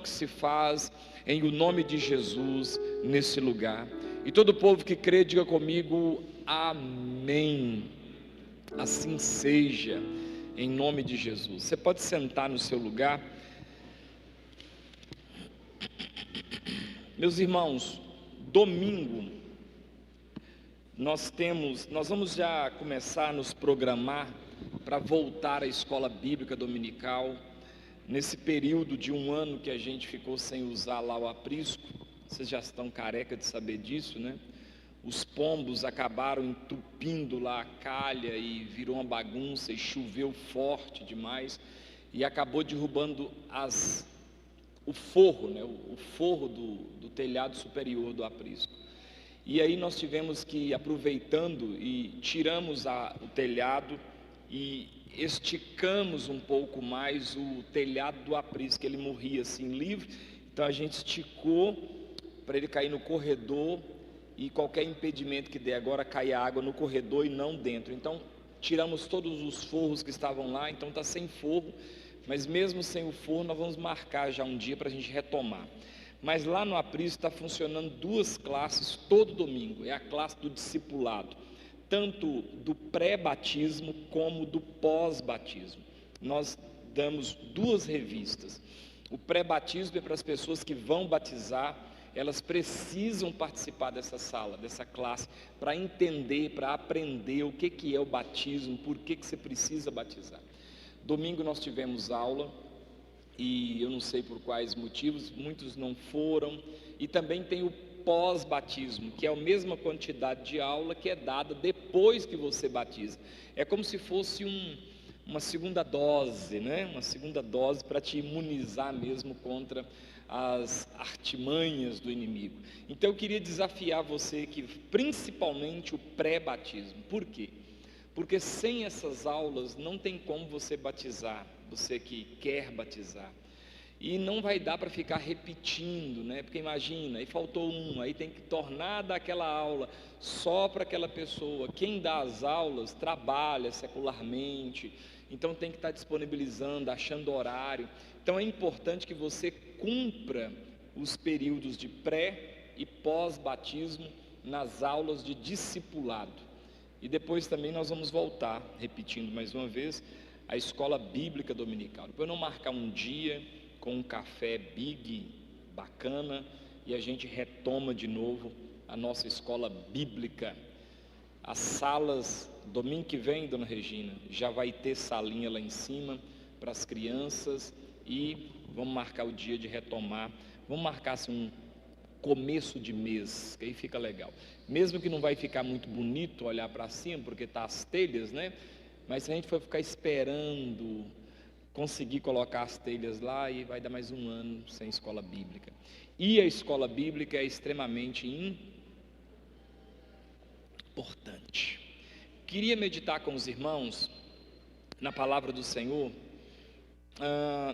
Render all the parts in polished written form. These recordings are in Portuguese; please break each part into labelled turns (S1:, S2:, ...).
S1: que se faz em o nome de Jesus nesse lugar. E todo o povo que crê, diga comigo, amém. Assim seja, em nome de Jesus. Você pode sentar no seu lugar. Meus irmãos, domingo nós vamos já começar a nos programar para voltar à escola bíblica dominical, nesse período de um ano que a gente ficou sem usar lá o aprisco. Vocês já estão careca de saber disso, né? Os pombos acabaram entupindo lá a calha e virou uma bagunça, e choveu forte demais e acabou derrubando o forro, né? O forro do telhado superior do aprisco. E aí nós tivemos que, aproveitando, e tiramos o telhado e esticamos um pouco mais o telhado do aprisco, que ele morria assim livre. Então a gente esticou para ele cair no corredor, e qualquer impedimento que der agora cair a água no corredor e não dentro. Então tiramos todos os forros que estavam lá, então está sem forro, mas mesmo sem o forro nós vamos marcar já um dia para a gente retomar. Mas lá no aprisco está funcionando duas classes todo domingo. É a classe do discipulado, tanto do pré-batismo como do pós-batismo. Nós damos duas revistas. O pré-batismo é para as pessoas que vão batizar. Elas precisam participar dessa sala, dessa classe, para entender, para aprender o que é o batismo, por que você precisa batizar. Domingo nós tivemos aula, e eu não sei por quais motivos, muitos não foram. E também tem o pós-batismo, que é a mesma quantidade de aula que é dada depois que você batiza. É como se fosse uma segunda dose, né? Uma segunda dose para te imunizar mesmo contra as artimanhas do inimigo. Então eu queria desafiar você que, principalmente o pré-batismo. Por quê? Porque sem essas aulas não tem como você batizar, você que quer batizar. E não vai dar para ficar repetindo, né? Porque imagina, aí faltou aí tem que tornar daquela aula só para aquela pessoa. Quem dá as aulas trabalha secularmente, então tem que estar disponibilizando, achando horário. Então é importante que você cumpra os períodos de pré e pós-batismo nas aulas de discipulado. E depois também nós vamos voltar, repetindo mais uma vez, a escola bíblica dominical. Depois não marcar um dia com um café big, bacana, e a gente retoma de novo a nossa escola bíblica. As salas, domingo que vem, dona Regina, já vai ter salinha lá em cima para as crianças, e vamos marcar o dia de retomar. Vamos marcar assim um começo de mês, que aí fica legal. Mesmo que não vai ficar muito bonito olhar para cima, porque tá as telhas, né? Mas se a gente for ficar esperando conseguir colocar as telhas lá, e vai dar mais um ano sem escola bíblica. E a escola bíblica é extremamente importante. Queria meditar com os irmãos na palavra do Senhor.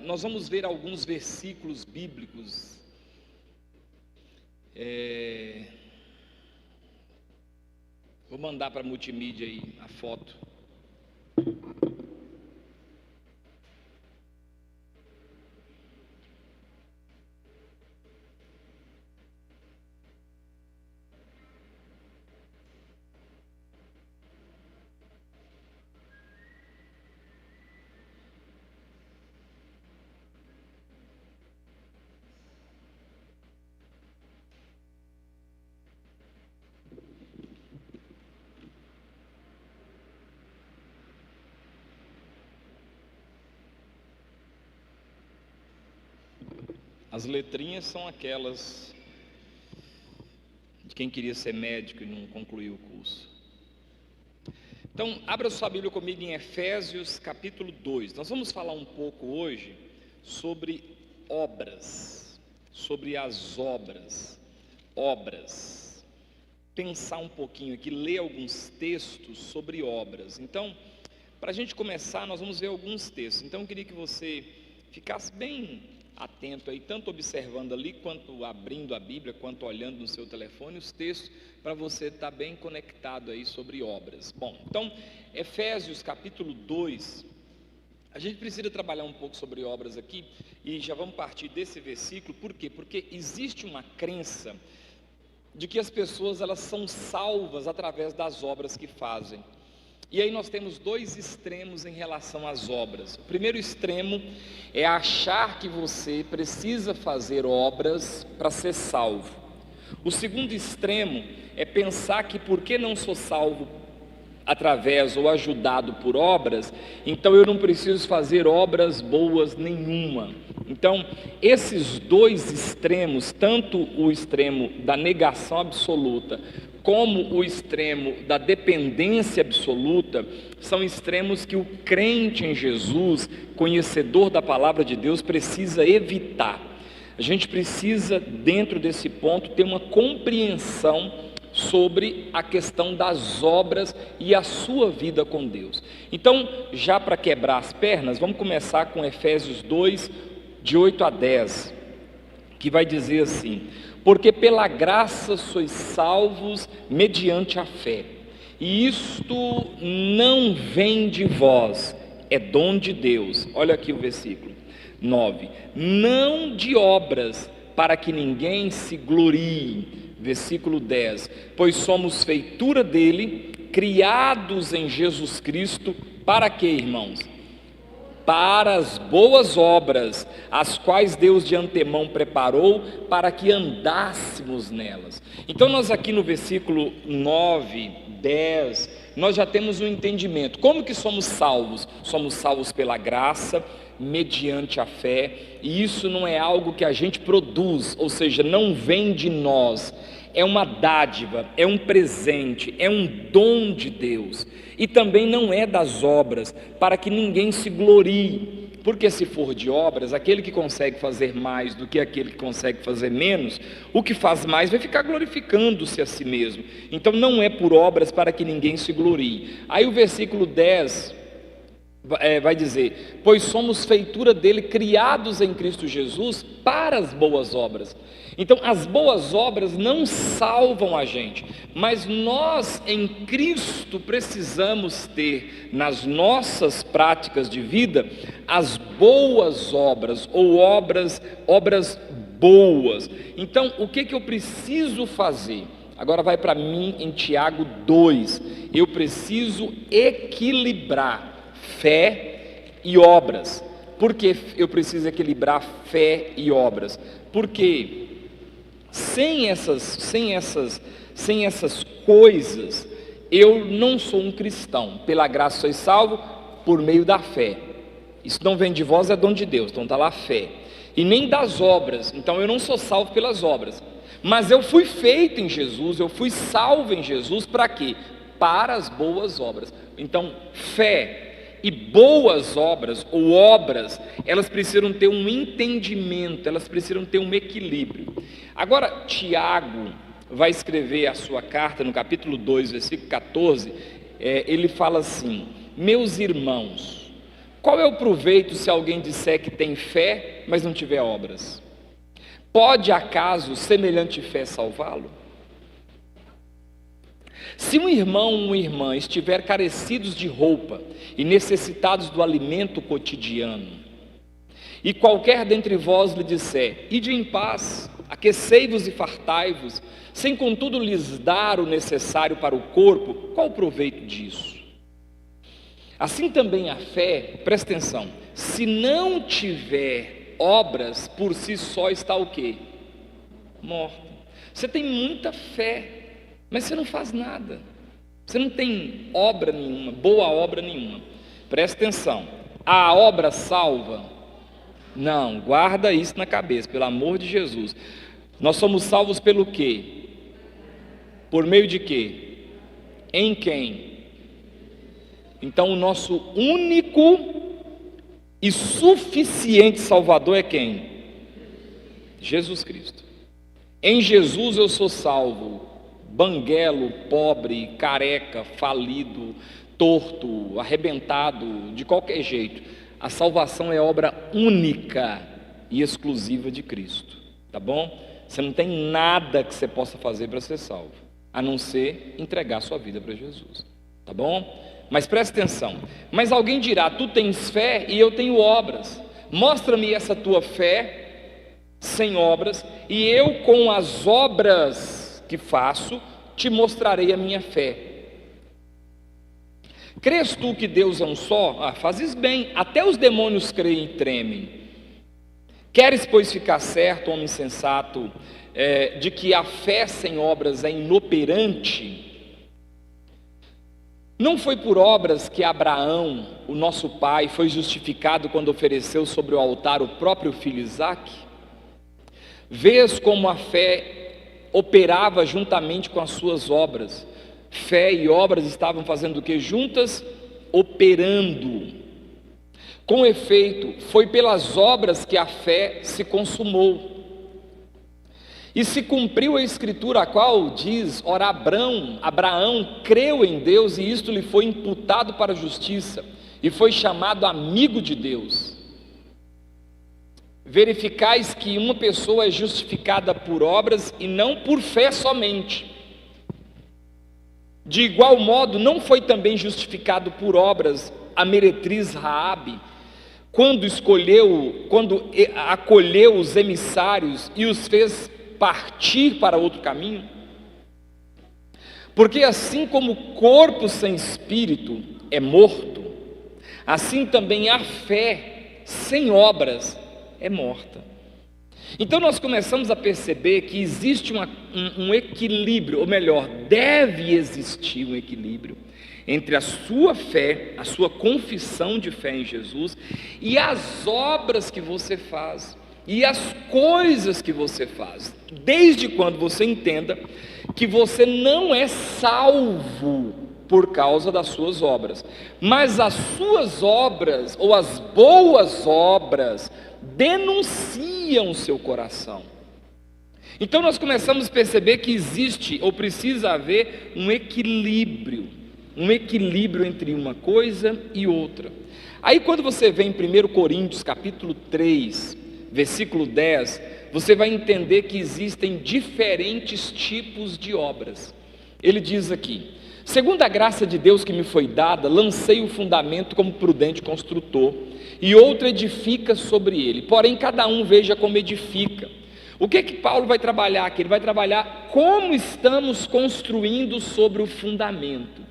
S1: Nós vamos ver alguns versículos bíblicos. Vou mandar para a multimídia aí a foto. As letrinhas são aquelas de quem queria ser médico e não concluiu o curso. Então, abra sua Bíblia comigo em Efésios capítulo 2. Nós vamos falar um pouco hoje sobre obras, sobre as obras. Pensar um pouquinho aqui, ler alguns textos sobre obras. Então, para a gente começar, nós vamos ver alguns textos. Então, eu queria que você ficasse bem atento aí, tanto observando ali, quanto abrindo a Bíblia, quanto olhando no seu telefone os textos, para você estar bem conectado aí sobre obras. Bom, então, Efésios capítulo 2, A gente precisa trabalhar um pouco sobre obras aqui, e já vamos partir desse versículo. Por quê? Porque existe uma crença de que as pessoas elas são salvas através das obras que fazem. E aí nós temos dois extremos em relação às obras. O primeiro extremo é achar que você precisa fazer obras para ser salvo. O segundo extremo é pensar que porque não sou salvo através ou ajudado por obras, então eu não preciso fazer obras boas nenhuma. Então, esses dois extremos, tanto o extremo da negação absoluta, como o extremo da dependência absoluta, são extremos que o crente em Jesus, conhecedor da palavra de Deus, precisa evitar. A gente precisa, dentro desse ponto, ter uma compreensão sobre a questão das obras e a sua vida com Deus. Então, já para quebrar as pernas, vamos começar com Efésios 2, de 8 a 10, que vai dizer assim: porque pela graça sois salvos mediante a fé, e isto não vem de vós, é dom de Deus. Olha aqui o versículo 9: não de obras, para que ninguém se glorie. Versículo 10: pois somos feitura dele, criados em Jesus Cristo, para quê, irmãos? Para as boas obras, as quais Deus de antemão preparou para que andássemos nelas. Então nós aqui no versículo 9, 10, nós já temos um entendimento. Como que somos salvos? Somos salvos pela graça, mediante a fé, e isso não é algo que a gente produz, ou seja, não vem de nós, é uma dádiva, é um presente, é um dom de Deus, e também não é das obras, para que ninguém se glorie, porque se for de obras, aquele que consegue fazer mais do que aquele que consegue fazer menos, o que faz mais vai ficar glorificando-se a si mesmo. Então não é por obras para que ninguém se glorie. Aí o versículo 10 vai dizer: pois somos feitura dele, criados em Cristo Jesus para as boas obras. Então as boas obras não salvam a gente, mas nós em Cristo precisamos ter nas nossas práticas de vida as boas obras, ou obras boas. Então o que eu preciso fazer? Agora vai para mim em Tiago 2, eu preciso equilibrar fé e obras. Por que eu preciso equilibrar fé e obras? Porque sem essas coisas, eu não sou um cristão. Pela graça sois salvo por meio da fé. Isso não vem de vós, é dom de Deus. Então está lá fé. E nem das obras. Então eu não sou salvo pelas obras. Mas eu fui feito em Jesus, eu fui salvo em Jesus para quê? Para as boas obras. Então, fé e boas obras, ou obras, elas precisam ter um entendimento, elas precisam ter um equilíbrio. Agora, Tiago vai escrever a sua carta no capítulo 2, versículo 14, ele fala assim: meus irmãos, qual é o proveito se alguém disser que tem fé, mas não tiver obras? Pode acaso semelhante fé salvá-lo? Se um irmão ou uma irmã estiver carecidos de roupa e necessitados do alimento cotidiano, e qualquer dentre vós lhe disser: ide em paz, aquecei-vos e fartai-vos, sem contudo lhes dar o necessário para o corpo, qual o proveito disso? Assim também a fé, presta atenção, se não tiver obras, por si só está o quê? Morta. Você tem muita fé, mas você não faz nada, você não tem obra nenhuma, boa obra nenhuma. Presta atenção, a obra salva? Não, guarda isso na cabeça, pelo amor de Jesus. Nós somos salvos pelo quê? Por meio de quê? Em quem? Então o nosso único e suficiente Salvador é quem? Jesus Cristo. Em Jesus eu sou salvo, banguelo, pobre, careca, falido, torto, arrebentado, de qualquer jeito. A salvação é obra única e exclusiva de Cristo, tá bom? Você não tem nada que você possa fazer para ser salvo, a não ser entregar sua vida para Jesus, tá bom? Mas presta atenção, mas alguém dirá, tu tens fé e eu tenho obras, mostra-me essa tua fé sem obras, e eu com as obras que faço, te mostrarei a minha fé. Crês tu que Deus é um só? Fazes bem, até os demônios creem e tremem. Queres, pois, ficar certo, homem sensato, de que a fé sem obras é inoperante? Não foi por obras que Abraão, o nosso pai, foi justificado quando ofereceu sobre o altar o próprio filho Isaque? Vês como a fé operava juntamente com as suas obras. Fé e obras estavam fazendo o que? Juntas? Operando. Com efeito, foi pelas obras que a fé se consumou. E se cumpriu a escritura, a qual diz, ora Abraão creu em Deus e isto lhe foi imputado para a justiça, e foi chamado amigo de Deus. Verificais que uma pessoa é justificada por obras e não por fé somente. De igual modo, não foi também justificado por obras a meretriz Raabe, quando acolheu os emissários e os fez partir para outro caminho? Porque assim como o corpo sem espírito é morto, assim também a fé sem obras é morta. Então nós começamos a perceber que existe um equilíbrio, ou melhor, deve existir um equilíbrio entre a sua fé, a sua confissão de fé em Jesus e as obras que você faz e as coisas que você faz, desde quando você entenda que você não é salvo por causa das suas obras, mas as suas obras, ou as boas obras, denunciam o seu coração. Então nós começamos a perceber que existe, ou precisa haver, um equilíbrio entre uma coisa e outra. Aí quando você vê em 1 Coríntios capítulo 3, versículo 10, você vai entender que existem diferentes tipos de obras. Ele diz aqui: segundo a graça de Deus que me foi dada, lancei o fundamento como prudente construtor, e outro edifica sobre ele, porém cada um veja como edifica. O que Paulo vai trabalhar aqui? Ele vai trabalhar como estamos construindo sobre o fundamento.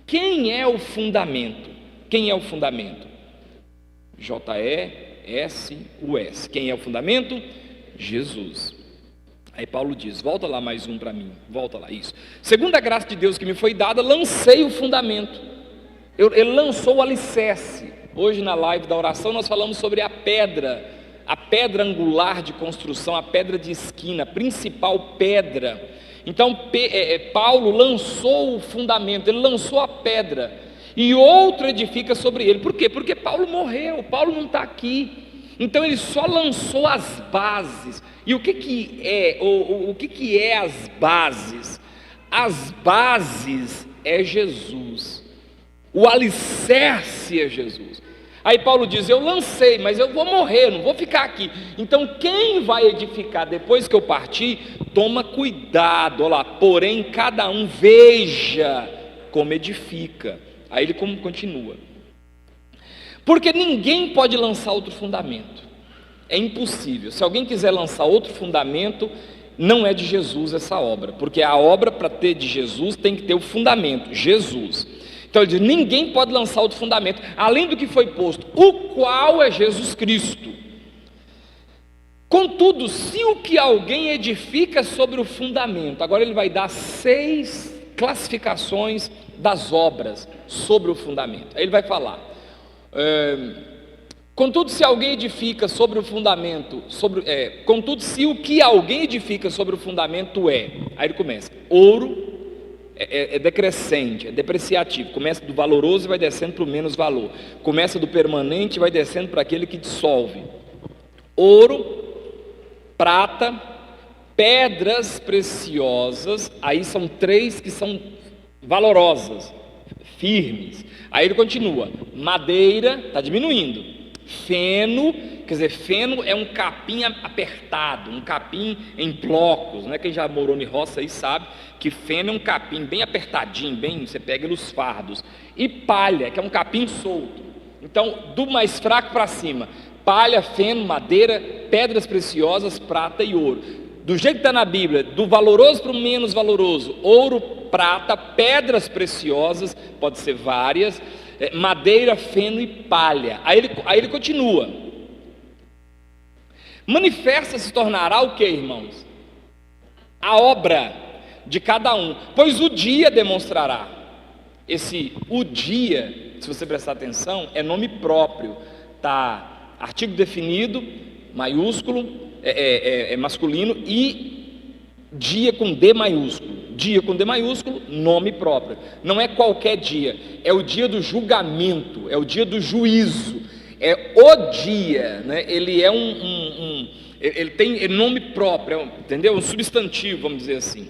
S1: Quem é o fundamento? Quem é o fundamento? J-E-S-U-S. Quem é o fundamento? Jesus. Aí Paulo diz, volta lá mais um para mim, volta lá, isso. Segundo a graça de Deus que me foi dada, lancei o fundamento. Ele lançou o alicerce. Hoje na live da oração nós falamos sobre a pedra angular de construção, a pedra de esquina, a principal pedra. Então Paulo lançou o fundamento, ele lançou a pedra, e outro edifica sobre ele. Por quê? Porque Paulo morreu, Paulo não está aqui. Então ele só lançou as bases. E o que é as bases? As bases é Jesus. O alicerce é Jesus. Aí Paulo diz, eu lancei, mas eu vou morrer, não vou ficar aqui. Então quem vai edificar depois que eu partir, toma cuidado, olha lá, porém cada um veja como edifica. Aí ele continua, porque ninguém pode lançar outro fundamento, é impossível. Se alguém quiser lançar outro fundamento, não é de Jesus essa obra, porque a obra, para ter de Jesus, tem que ter o fundamento, Jesus. Então ele diz, ninguém pode lançar outro fundamento, além do que foi posto, o qual é Jesus Cristo. Contudo, se o que alguém edifica sobre o fundamento, agora ele vai dar 6 classificações das obras sobre o fundamento. Aí ele vai falar, contudo se alguém edifica sobre o fundamento, contudo se o que alguém edifica sobre o fundamento aí ele começa, ouro, é decrescente, é depreciativo, começa do valoroso e vai descendo para o menos valor, começa do permanente e vai descendo para aquele que dissolve, ouro, prata, pedras preciosas, aí são 3 que são valorosas, firmes. Aí ele continua, madeira, está diminuindo, Feno, quer dizer, feno é um capim apertado, um capim em blocos, né? Quem já morou em roça aí sabe que feno é um capim bem apertadinho, bem, você pega nos fardos. E palha, que é um capim solto. Então, do mais fraco para cima, palha, feno, madeira, pedras preciosas, prata e ouro. Do jeito que está na Bíblia, do valoroso para o menos valoroso, ouro, prata, pedras preciosas, pode ser várias, madeira, feno e palha. Aí ele continua. Manifesta se tornará o que, irmãos? A obra de cada um, pois o dia demonstrará. O dia, se você prestar atenção, é nome próprio, tá? Artigo definido, maiúsculo, é masculino, e dia com D maiúsculo. Dia com D maiúsculo, nome próprio. Não é qualquer dia, é o dia do julgamento, é o dia do juízo, é o dia, né? Ele é ele tem nome próprio, entendeu? Um substantivo, vamos dizer assim.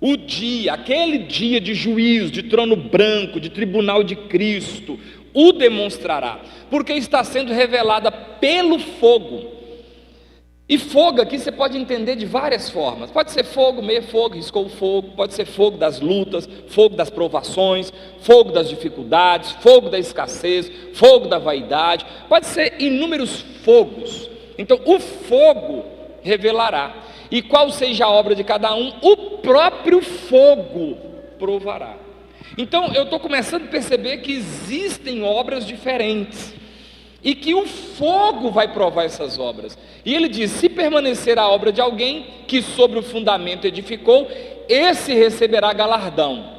S1: O dia, aquele dia de juízo, de trono branco, de tribunal de Cristo, o demonstrará, porque está sendo revelada pelo fogo. E fogo aqui você pode entender de várias formas. Pode ser fogo, meio fogo, riscou o fogo. Pode ser fogo das lutas, fogo das provações, fogo das dificuldades, fogo da escassez, fogo da vaidade. Pode ser inúmeros fogos. Então o fogo revelará. E qual seja a obra de cada um, o próprio fogo provará. Então eu estou começando a perceber que existem obras diferentes, e que o fogo vai provar essas obras. E ele diz: se permanecer a obra de alguém que sobre o fundamento edificou, esse receberá galardão.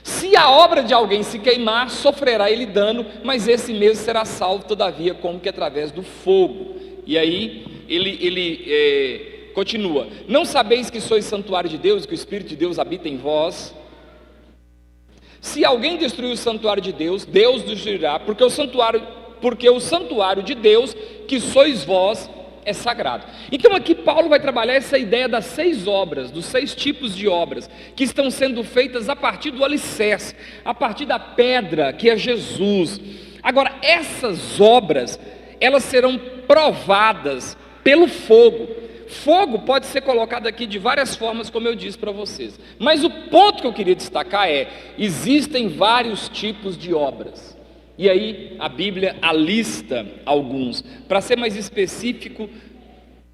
S1: Se a obra de alguém se queimar, sofrerá ele dano, mas esse mesmo será salvo todavia, como que através do fogo. E aí ele continua: não sabeis que sois santuário de Deus, que o Espírito de Deus habita em vós? Se alguém destruir o santuário de Deus, Deus destruirá, porque o santuário de Deus, que sois vós, é sagrado. Então aqui Paulo vai trabalhar essa ideia das 6 obras, dos 6 tipos de obras, que estão sendo feitas a partir do alicerce, a partir da pedra, que é Jesus. Agora, essas obras, elas serão provadas pelo fogo. Fogo pode ser colocado aqui de várias formas, como eu disse para vocês. Mas o ponto que eu queria destacar existem vários tipos de obras. E aí a Bíblia alista alguns. Para ser mais específico,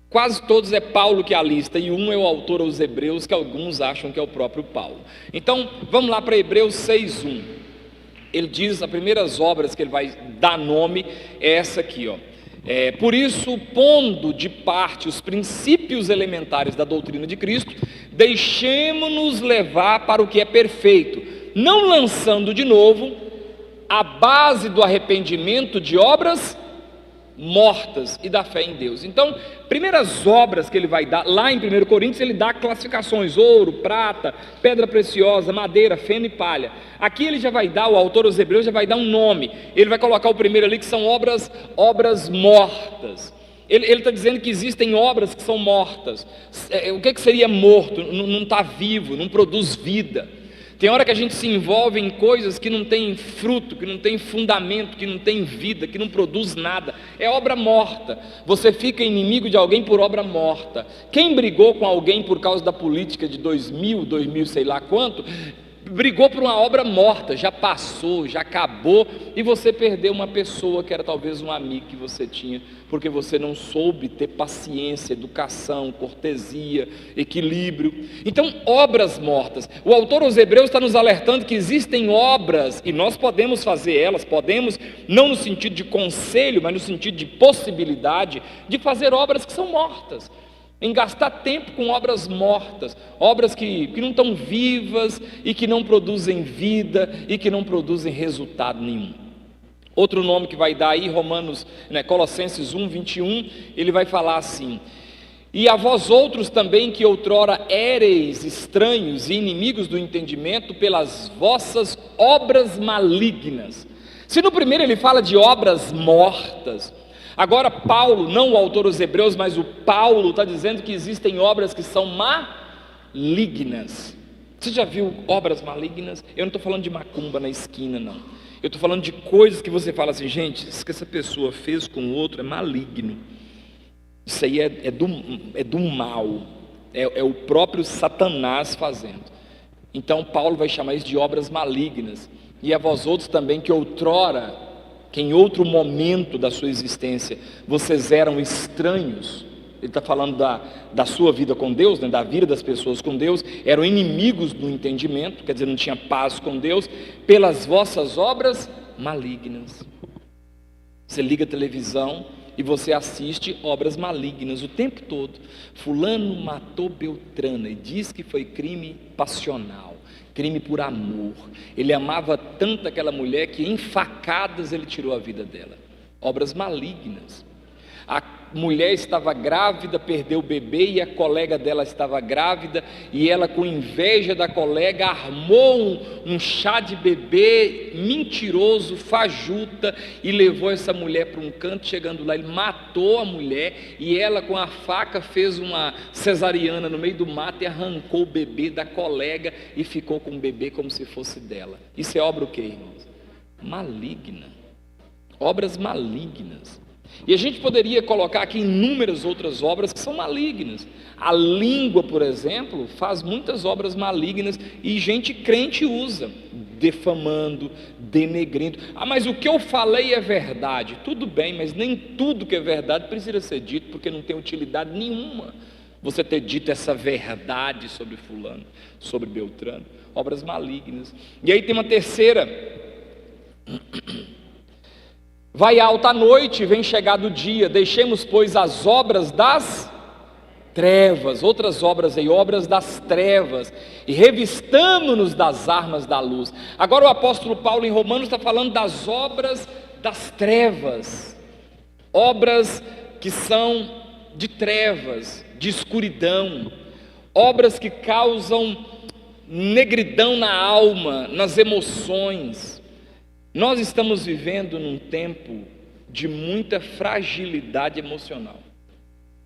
S1: quase todos é Paulo que alista, e um é o autor aos Hebreus, que alguns acham que é o próprio Paulo. Então vamos lá para Hebreus 6:1. Ele diz, as primeiras obras que ele vai dar nome é essa aqui, ó. Por isso, pondo de parte os princípios elementares da doutrina de Cristo, deixemo-nos levar para o que é perfeito, não lançando de novo a base do arrependimento de obras mortas e da fé em Deus. Então, primeiras obras que ele vai dar, lá em 1 Coríntios ele dá classificações: ouro, prata, pedra preciosa, madeira, feno e palha. Aqui ele já vai dar, o autor aos Hebreus já vai dar um nome, ele vai colocar o primeiro ali, que são obras mortas. Ele está dizendo que existem obras que são mortas. O que seria morto? Não está vivo, não produz vida. Tem hora que a gente se envolve em coisas que não tem fruto, que não tem fundamento, que não tem vida, que não produz nada. É obra morta. Você fica inimigo de alguém por obra morta. Quem brigou com alguém por causa da política de 2000 sei lá quanto, brigou por uma obra morta, já passou, já acabou, e você perdeu uma pessoa que era talvez um amigo que você tinha, porque você não soube ter paciência, educação, cortesia, equilíbrio. Então, obras mortas. O autor aos Hebreus está nos alertando que existem obras, e nós podemos fazer elas, podemos, não no sentido de conselho, mas no sentido de possibilidade, de fazer obras que são mortas, em gastar tempo com obras mortas, obras que não estão vivas, e que não produzem vida, e que não produzem resultado nenhum. Outro nome que vai dar aí, Colossenses 1:21, ele vai falar assim: e a vós outros também, que outrora éreis estranhos e inimigos do entendimento, pelas vossas obras malignas. Se no primeiro ele fala de obras mortas, agora Paulo, não o autor aos Hebreus, mas o Paulo está dizendo que existem obras que são malignas. Você já viu obras malignas? Eu não estou falando de macumba na esquina, não. Eu estou falando de coisas que você fala assim, gente, isso que essa pessoa fez com o outro é maligno. Isso aí é do mal, é o próprio Satanás fazendo. Então Paulo vai chamar isso de obras malignas. E a vós outros também, que outrora, que em outro momento da sua existência, vocês eram estranhos. Ele está falando da sua vida com Deus, né, da vida das pessoas com Deus, eram inimigos do entendimento, quer dizer, não tinha paz com Deus, pelas vossas obras malignas. Você liga a televisão e você assiste obras malignas o tempo todo. Fulano matou Beltrana e diz que foi crime passional, crime por amor. Ele amava tanto aquela mulher que em facadas ele tirou a vida dela. Obras malignas. A mulher estava grávida, perdeu o bebê, e a colega dela estava grávida, e ela, com inveja da colega, armou um chá de bebê mentiroso, fajuta, e levou essa mulher para um canto. Chegando lá, ele matou a mulher, e ela, com a faca, fez uma cesariana no meio do mato e arrancou o bebê da colega e ficou com o bebê como se fosse dela. Isso é obra o quê, irmãos? Maligna. Obras malignas. E a gente poderia colocar aqui inúmeras outras obras que são malignas. A língua, por exemplo, faz muitas obras malignas e gente crente usa, defamando, denegrindo. Ah, mas o que eu falei é verdade. Tudo bem, mas nem tudo que é verdade precisa ser dito, porque não tem utilidade nenhuma você ter dito essa verdade sobre fulano, sobre Beltrano. Obras malignas. E aí tem uma terceira. Vai alta a noite, vem chegado o dia, deixemos, pois, as obras das trevas, outras obras aí, obras das trevas, e revistamo-nos das armas da luz. Agora o apóstolo Paulo em Romanos está falando das obras das trevas, obras que são de trevas, de escuridão, obras que causam negridão na alma, nas emoções. Nós estamos vivendo num tempo de muita fragilidade emocional.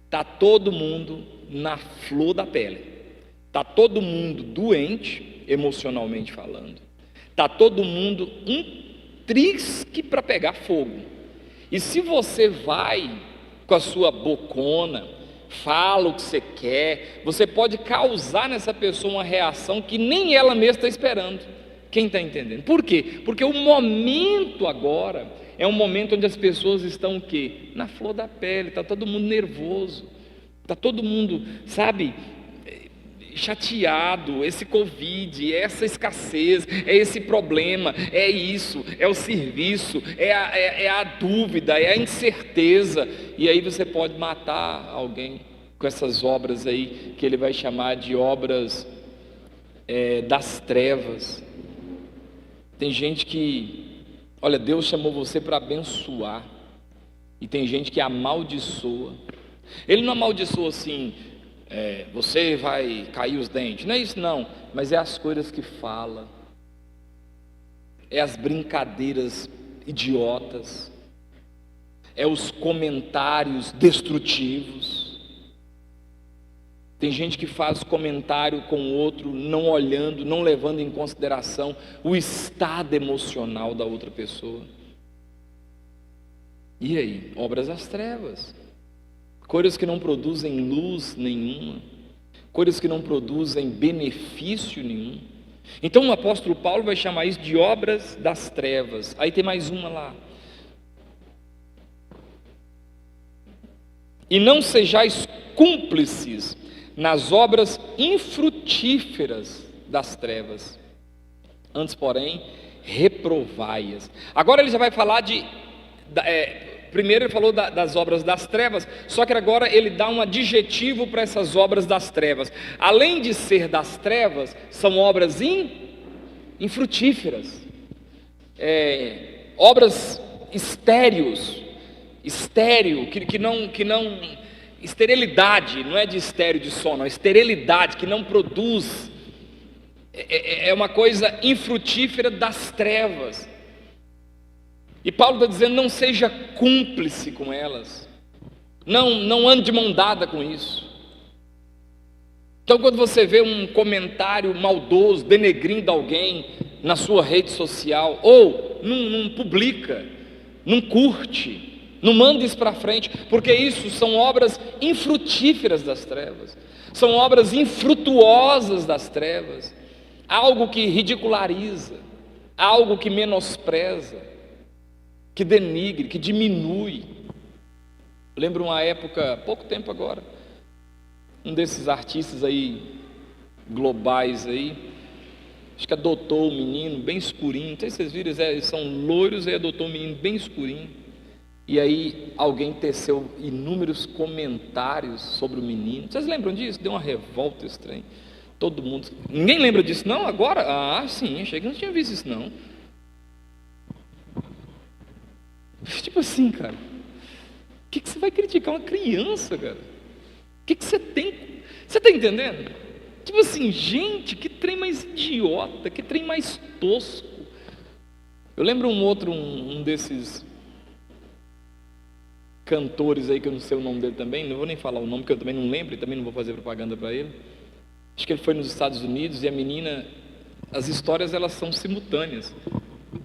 S1: Está todo mundo na flor da pele. Está todo mundo doente, emocionalmente falando. Está todo mundo um trisque para pegar fogo. E se você vai com a sua bocona, fala o que você quer, você pode causar nessa pessoa uma reação que nem ela mesma está esperando. Quem está entendendo? Por quê? Porque o momento agora é um momento onde as pessoas estão o quê? Na flor da pele, está todo mundo nervoso, está todo mundo, sabe, chateado. Esse Covid, essa escassez, é esse problema, é isso, é o serviço, é a dúvida, é a incerteza. E aí você pode matar alguém com essas obras aí, que ele vai chamar de obras das trevas. Tem gente que, olha, Deus chamou você para abençoar, e tem gente que amaldiçoa. Ele não amaldiçoa assim, você vai cair os dentes, não é isso não, mas é as coisas que fala, é as brincadeiras idiotas, é os comentários destrutivos. Tem gente que faz comentário com o outro, não olhando, não levando em consideração o estado emocional da outra pessoa. E aí? Obras das trevas. Coisas que não produzem luz nenhuma. Coisas que não produzem benefício nenhum. Então o apóstolo Paulo vai chamar isso de obras das trevas. Aí tem mais uma lá. E não sejais cúmplices nas obras infrutíferas das trevas, antes, porém, reprovai-as. Agora ele já vai falar primeiro ele falou das obras das trevas, só que agora ele dá um adjetivo para essas obras das trevas. Além de ser das trevas, são obras infrutíferas, obras estéril, que não esterilidade, não é de estéreo de som, não, esterilidade, que não produz, é uma coisa infrutífera das trevas. E Paulo está dizendo, não seja cúmplice com elas, não ande de mão dada com isso. Então quando você vê um comentário maldoso, denegrindo alguém, na sua rede social, ou não publica, não curte, não manda isso para frente, porque isso são obras infrutíferas das trevas, são obras infrutuosas das trevas, algo que ridiculariza, algo que menospreza, que denigre, que diminui. Eu lembro uma época, pouco tempo agora, um desses artistas aí, globais aí, acho que adotou um menino bem escurinho, não sei se vocês viram, eles são loiros, e adotou um menino bem escurinho, e aí alguém teceu inúmeros comentários sobre o menino. Vocês lembram disso? Deu uma revolta estranha. Todo mundo, ninguém lembra disso não? Agora? Ah, sim, achei que não tinha visto isso não. Tipo assim, cara, o que você vai criticar uma criança, cara? O que você tem? Você está entendendo? Tipo assim, gente, que trem mais idiota, que trem mais tosco. Eu lembro um desses cantores aí, que eu não sei o nome dele também, não vou nem falar o nome, porque eu também não lembro, e também não vou fazer propaganda para ele. Acho que ele foi nos Estados Unidos, e a menina, as histórias elas são simultâneas.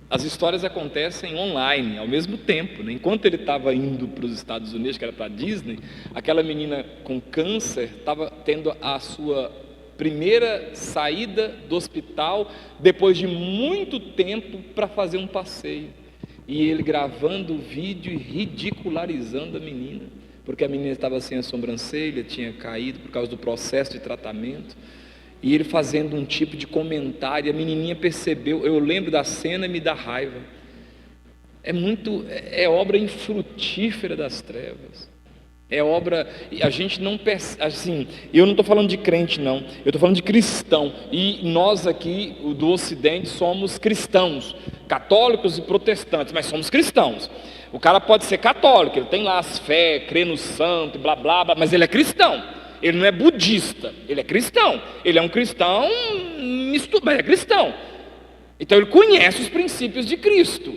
S1: As histórias acontecem online, ao mesmo tempo, né? Enquanto ele estava indo para os Estados Unidos, que era para a Disney, aquela menina com câncer estava tendo a sua primeira saída do hospital, depois de muito tempo, para fazer um passeio. E ele gravando o vídeo e ridicularizando a menina, porque a menina estava sem a sobrancelha, tinha caído por causa do processo de tratamento. E ele fazendo um tipo de comentário, a menininha percebeu, eu lembro da cena e me dá raiva. É obra infrutífera das trevas. É obra, a gente não percebe, assim, eu não estou falando de crente não, eu estou falando de cristão, e nós aqui do Ocidente somos cristãos, católicos e protestantes, mas somos cristãos. O cara pode ser católico, ele tem lá as fé, crê no santo, blá blá blá, mas ele é cristão. Ele não é budista, ele é cristão. Ele é um cristão misto, mas é cristão. Então ele conhece os princípios de Cristo.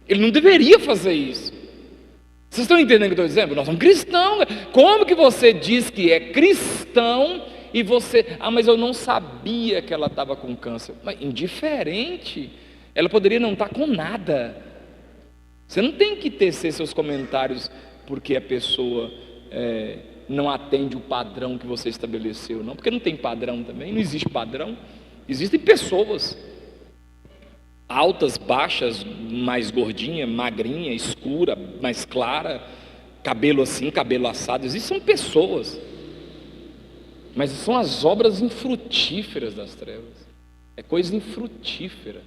S1: Ele não deveria fazer isso. Vocês estão entendendo o que eu estou dizendo? Nós somos cristãos. Como que você diz que é cristão e você... Ah, mas eu não sabia que ela estava com câncer. Mas indiferente. Ela poderia não estar com nada. Você não tem que tecer seus comentários porque a pessoa... não atende o padrão que você estabeleceu, não, porque não tem padrão também, não existe padrão, existem pessoas, altas, baixas, mais gordinha, magrinha, escura, mais clara, cabelo assim, cabelo assado, existem pessoas, mas são as obras infrutíferas das trevas, é coisa infrutífera,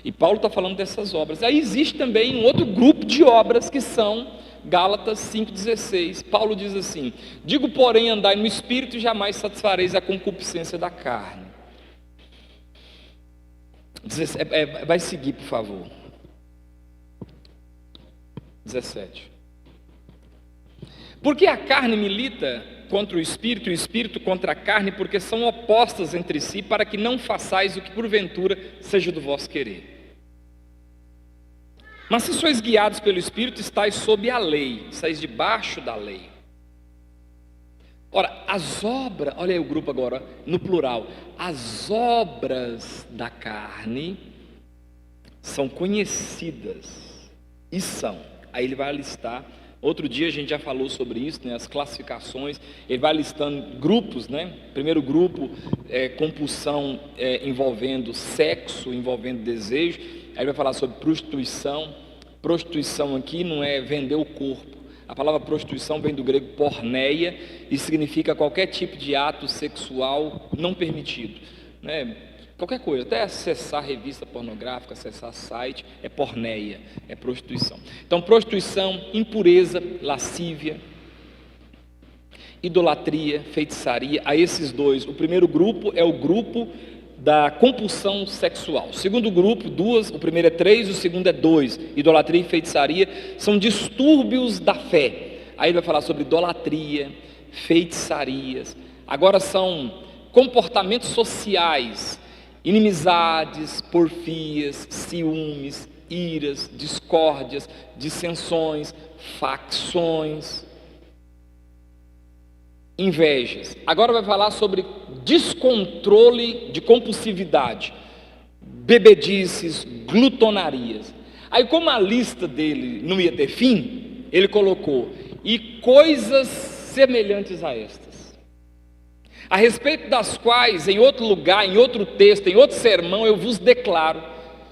S1: e Paulo está falando dessas obras. Aí existe também um outro grupo de obras que são Gálatas 5,16, Paulo diz assim: digo porém, andai no Espírito e jamais satisfareis a concupiscência da carne. Vai seguir, por favor. 17. Porque a carne milita contra o Espírito e o Espírito contra a carne, porque são opostas entre si, para que não façais o que porventura seja do vosso querer. Mas se sois guiados pelo Espírito, estáis sob a lei, estáis debaixo da lei. Ora, as obras, olha aí o grupo agora, no plural, as obras da carne são conhecidas, e são, aí ele vai listar, outro dia a gente já falou sobre isso, né, as classificações, ele vai listando grupos, né, primeiro grupo, compulsão envolvendo sexo, envolvendo desejo, aí vai falar sobre prostituição. Prostituição aqui não é vender o corpo. A palavra prostituição vem do grego porneia e significa qualquer tipo de ato sexual não permitido, né? Qualquer coisa, até acessar revista pornográfica, acessar site, é porneia, é prostituição. Então prostituição, impureza, lascívia, idolatria, feitiçaria, a esses dois. O primeiro grupo é o grupo da compulsão sexual. O segundo grupo, o primeiro é 3, o segundo é 2. Idolatria e feitiçaria são distúrbios da fé. Aí ele vai falar sobre idolatria, feitiçarias. Agora são comportamentos sociais, inimizades, porfias, ciúmes, iras, discórdias, dissensões, facções, invejas. Agora vai falar sobre descontrole de compulsividade, bebedices, glutonarias. Aí, como a lista dele não ia ter fim, ele colocou: e coisas semelhantes a estas, a respeito das quais, em outro lugar, em outro texto, em outro sermão, eu vos declaro,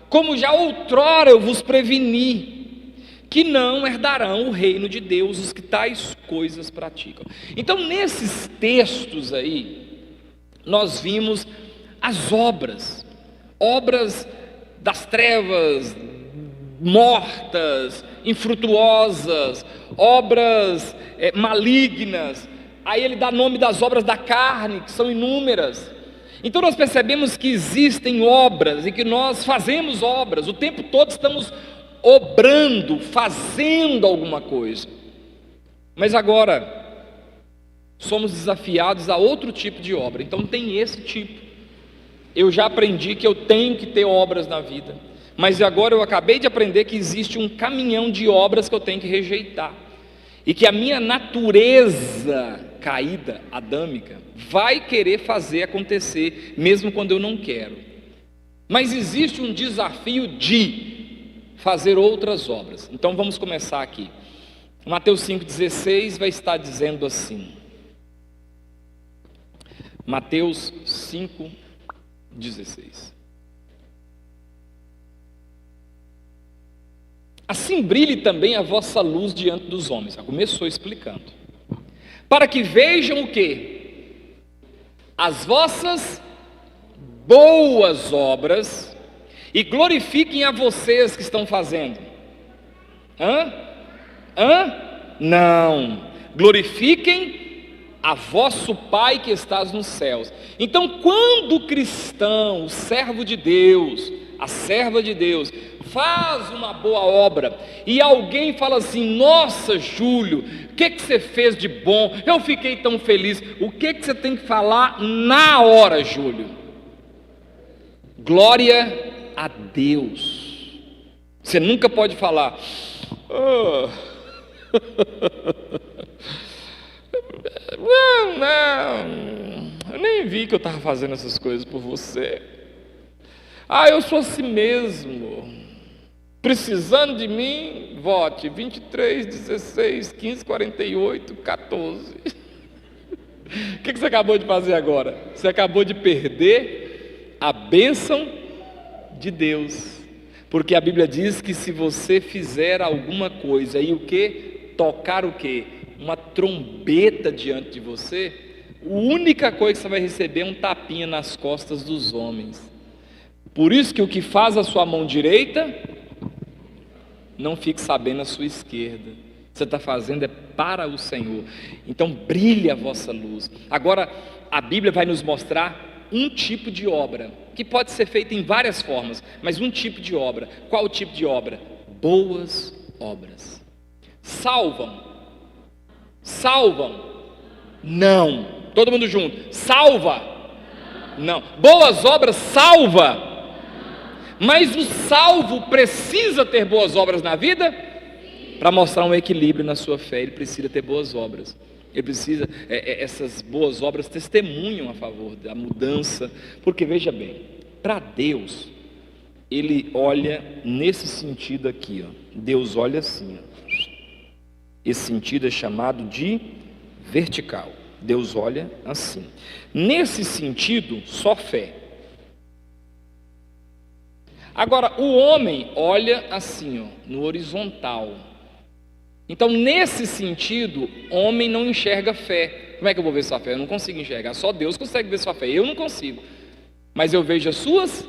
S1: como já outrora eu vos preveni, que não herdarão o reino de Deus os que tais coisas praticam. Então, nesses textos aí, nós vimos as obras das trevas, mortas, infrutuosas, obras malignas. Aí ele dá nome das obras da carne, que são inúmeras. Então nós percebemos que existem obras e que nós fazemos obras, o tempo todo estamos obrando, fazendo alguma coisa. Mas agora somos desafiados a outro tipo de obra. Então tem esse tipo. Eu já aprendi que eu tenho que ter obras na vida, mas agora eu acabei de aprender que existe um caminhão de obras que eu tenho que rejeitar, e que a minha natureza caída, adâmica, vai querer fazer acontecer, mesmo quando eu não quero. Mas existe um desafio de fazer outras obras. Então vamos começar aqui. Mateus 5,16 vai estar dizendo assim. Mateus 5,16. Assim brilhe também a vossa luz diante dos homens. Já começou explicando. Para que vejam o quê? As vossas boas obras e glorifiquem a vocês que estão fazendo. Não. Glorifiquem a vosso Pai que estás nos céus. Então, quando o cristão, o servo de Deus, a serva de Deus, faz uma boa obra, e alguém fala assim: nossa, Júlio, o que você fez de bom? Eu fiquei tão feliz. O que você tem que falar na hora, Júlio? Glória a Deus. Você nunca pode falar: não, eu nem vi que eu estava fazendo essas coisas por você. Eu sou assim mesmo. Precisando de mim, vote 23, 16, 15, 48, 14. O que você acabou de fazer agora? Você acabou de perder a bênção de Deus. Porque a Bíblia diz que se você fizer alguma coisa e o que? Tocar o que? Uma trombeta diante de você, a única coisa que você vai receber é um tapinha nas costas dos homens. Por isso que o que faz a sua mão direita, não fique sabendo a sua esquerda. Você está fazendo é para o Senhor. Então brilhe a vossa luz. Agora a Bíblia vai nos mostrar um tipo de obra, que pode ser feita em várias formas, mas um tipo de obra. Qual o tipo de obra? Boas obras. Salvam? Não. Todo mundo junto. Salva? Não. Boas obras salva? Mas o salvo precisa ter boas obras na vida? Para mostrar um equilíbrio na sua fé, ele precisa ter boas obras. Ele precisa, essas boas obras testemunham a favor da mudança. Porque veja bem, para Deus, Ele olha nesse sentido aqui, Deus olha assim, Esse sentido é chamado de vertical. Deus olha assim. Nesse sentido, só fé. Agora, o homem olha assim, no horizontal. Então, nesse sentido, homem não enxerga fé. Como é que eu vou ver sua fé? Eu não consigo enxergar. Só Deus consegue ver sua fé. Eu não consigo. Mas eu vejo as suas.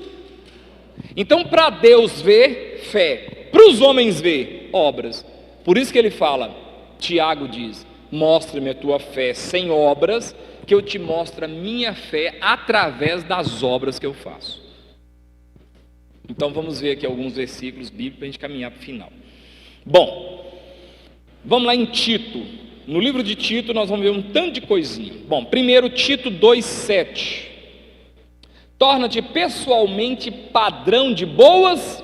S1: Então, para Deus ver, fé. Para os homens ver, obras. Por isso que ele fala, Tiago diz: mostra-me a tua fé sem obras, que eu te mostro a minha fé através das obras que eu faço. Então vamos ver aqui alguns versículos bíblicos para a gente caminhar para o final. Bom, vamos lá em Tito. No livro de Tito nós vamos ver um tanto de coisinha. Bom, primeiro Tito 2,7. Torna-te pessoalmente padrão de boas